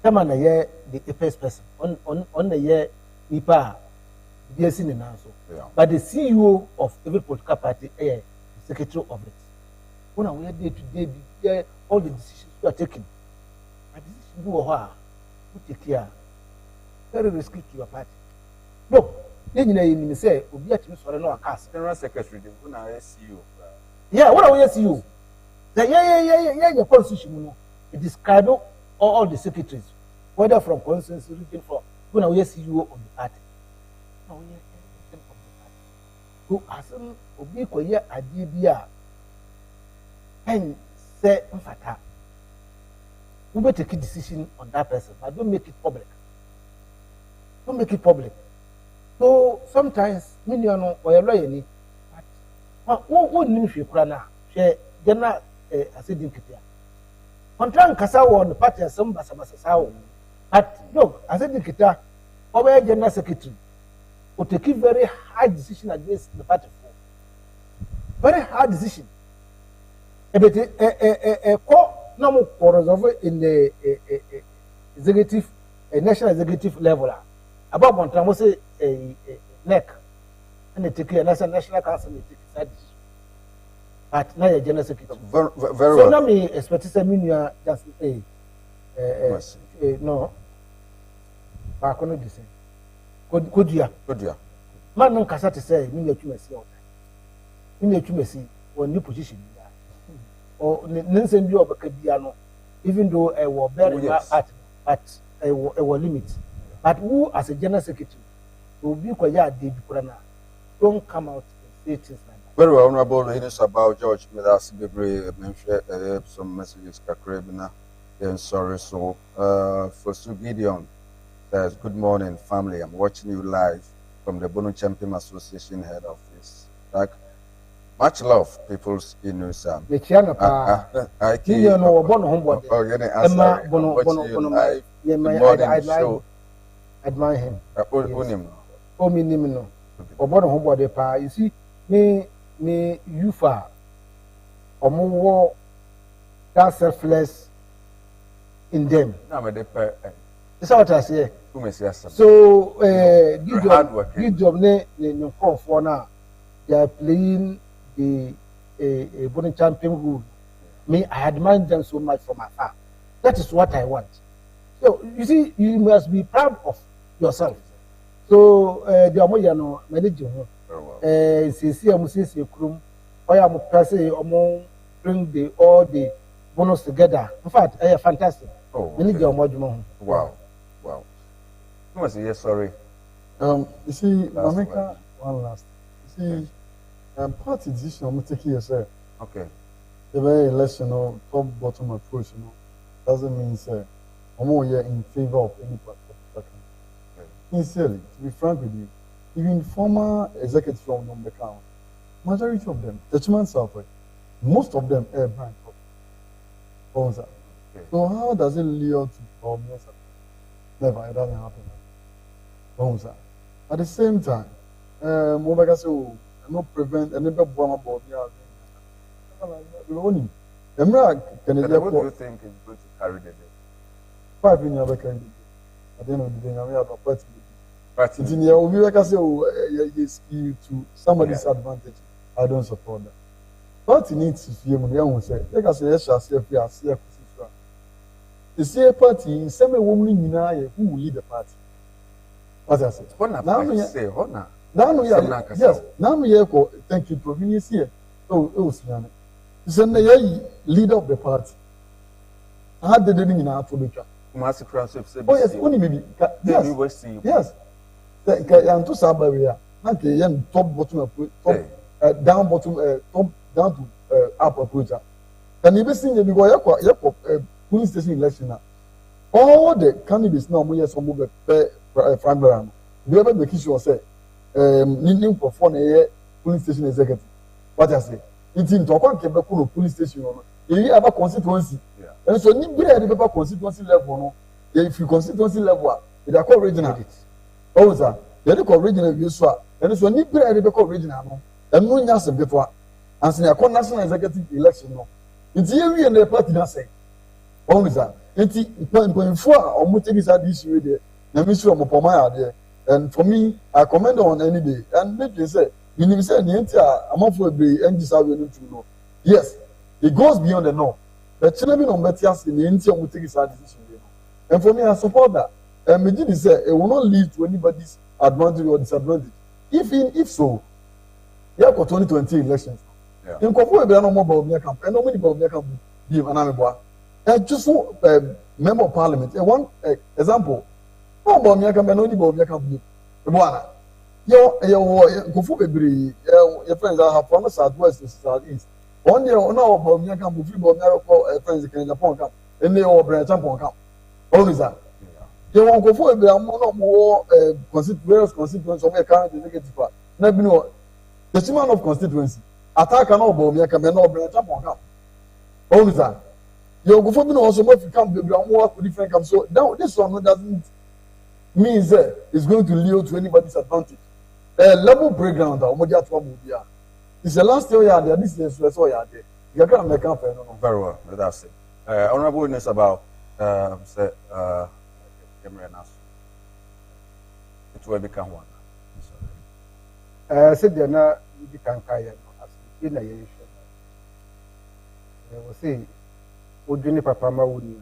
Chairman the apex person. On the year Nipa BSc in also. But the CEO of every political party the secretary of it. When we are day to day, all the decisions you are taking. And decisions you take care. Very risky to your party. No, then you say, Obi a chairman no cast. General Secretary, when I CEO. Yeah, what are we CEO? Your constitution, it describes all the secretaries, whether from constituency, region, from when we are CEO of the party. Now we are of the party. So, as Obi Koye Adibia, and say, Mfata, we will take a decision on that person, but don't make it public. Don't make it public. So, sometimes, minion or a lawyer, but what if you cry now? General Asidin Kitia. Contran Kasa won the party as some Basabasao. But look, Asidin Kita, our general secretary, will take a very hard decision against the party. Very hard decision. A core normal for in the executive, national executive level. About one time, was a neck, and they take a national council, they take a decision. But now you're general secretary. Very so well. So now me expect to say me just no. But I cannot say. Could you? Man, no kasa to say me let you see all time. Me let you see one new position. Or Nansen be over Kabiano, even though I was very at a limit. But who as a general secretary will be quite don't come out and say things like that. Very well, Honorable Inusah Bauh George Medasi Bebre, some messages Kakrabina, then sorry. So, for Sue Gideon, says, good morning, family. I'm watching you live from the Bono Champion Association head office. Like, much love, people's Inusah. The Chiana, I can't know Bono Homeboy. Oh, yeah, Bono, I admire him. Oh, me, no. Or Bono Homeboy, pa. You see, me youfa or more that selfless in them. That's what I say. So good job ne for now. They are playing the Bonnie champion rule. Me, I admire them so much from afar. That is what I want. So you see, you must be proud of yourself. So the Amoyano manage you. Krum, bring all the bonus together. In fact, fantastic. Oh, wow. Yes, sorry. You see, Mameka, one last. You see, party decision I'm taking yourself. Okay. The very election, top bottom approach, doesn't mean say I'm here in favor of any particular country. Sincerely, to be frank with you, even former executives from Nombeka, majority of them, Dutchman Southwest, most of them are bankrupt. Okay. So how does it lead to problems? Never, it doesn't happen. At the same time, Momeka say, I'm not prevent any better bomb about what do you think is going to carry the day? 5 in your candidate. At the end of the day, I'm here to party. But to somebody's advantage. I don't support that. But it needs to see when say, like I say, the same party in some woman who will lead the party. What I say? Yes, now we have thank you, Province here. Oh, it's a leader of the party. I had the living in our Tobica. Oh, yes, only maybe. Yes. Inusah Bauh, not the top bottom of top down bottom, top down to up approach. Can you be seen the because police station election now? All the candidates now, we have some move Frank the other make sure say, new perform a police station executive. What I say? It's in Tokwan Quebec police station. If you have a constituency, and so you be at the constituency level. If you constituency level, they are called regional. Oh, sir, they are called regional Inusah. And so you be at the regional. And no one else get one. And so you are national executive election. It's here we and the party now say. Oh, sir, it's point 4 or multi issue there. The ministry of Mopoma there. And for me, I commend on any day. And make you say, you say, I'm not for the NGs to know. Yes, it goes beyond the norm. But Chinabi on Betias in the NT will take his decision. And for me, I support that. And me did say it will not lead to anybody's advantage or disadvantage. If so, yeah, for 2020 elections. In Kofu, we are no more about camp, and nobody about camp. Give an amebo. And just member of parliament. One example. No about camp, and only about camp. Buana. Yo, Kofu Bebri, your friends are from the southwest to southeast. One year, no about camp, free about friends in Japan camp, and they all branch up on camp. All is that. You won't go for a more various constituents of a current executive. Never know the chairman of constituency. Attack an oboe, make a man or branch up on camp. All is that. You go for me also if you come to more different camps. So now this one doesn't mean that it's going to lead to anybody's advantage. Level breakdown, it's the last year there, this is the so there. You can't make up very well, that's it. Honorable Inusah Bauh, say, it will become one. Said they're not become Kaya in a year. I will say, would you Papa Mawuni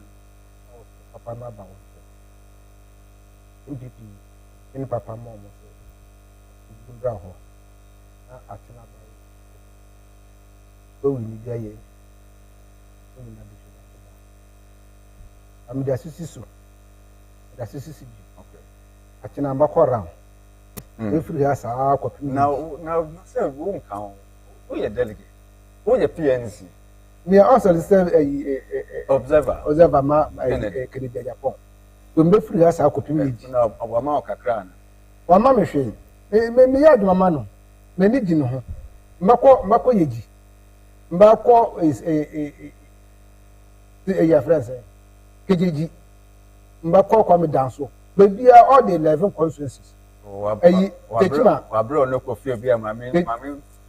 Papa Maba? Npp in Papa Momo. Braho. Atina. So we need a year. I'm the assistant. That's okay. Atina Makora. If we have our now, say, won't count. Who are delegate? Who are PNC? We are also the same observer, Canadian Japan. We may free us our community. Now, our Mauka Cran. One mamma machine. Me yard mamma. Many dino. Mako Yeji. Mako is a friend. KGG. Mbako kwame danso. Baby are all the 11 constituencies. Wabro no coffee be mami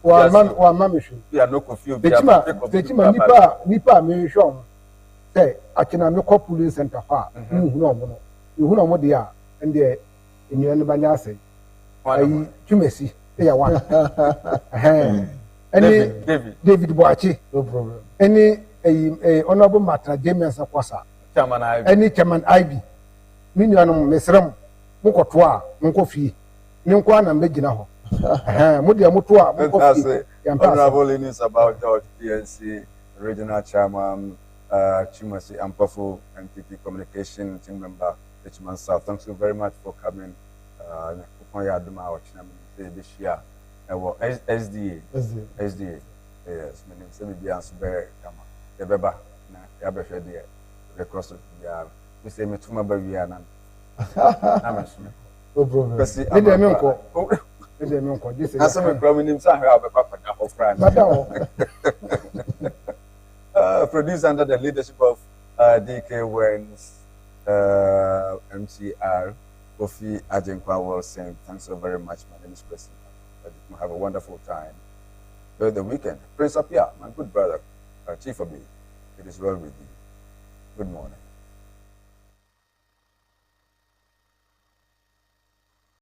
wa mami shu. We are no coffee be Tetima nipa me show. Say akina me call police center fa. You no mo dia and the enye banya say. Tumasi ya one. David Boachi. No problem. Any honorable matter James Kwasa. Any chairman IB. Minianum mesram mukotoa munkofi ninkwa na mbegina ho mudia mutoa munkofi Honorable Inusah Bauh George PNC regional chairman Tumasi Ampafu Npp communication team member Richmond South. Thanks you very much for coming upon your aduma or chinam this year SDA yes my name is Biansu Bear Kama the beba na ya be hwe de record ya we say me tuma ba wi anan no problem. Produced under the leadership of DK Wens, MCR, Kofi Amankwa was saying, thanks so very much. My name is Kwasi. Have a wonderful time. Enjoy the weekend. Prince Apia, my good brother, Chief of me. It is well with you. Good morning.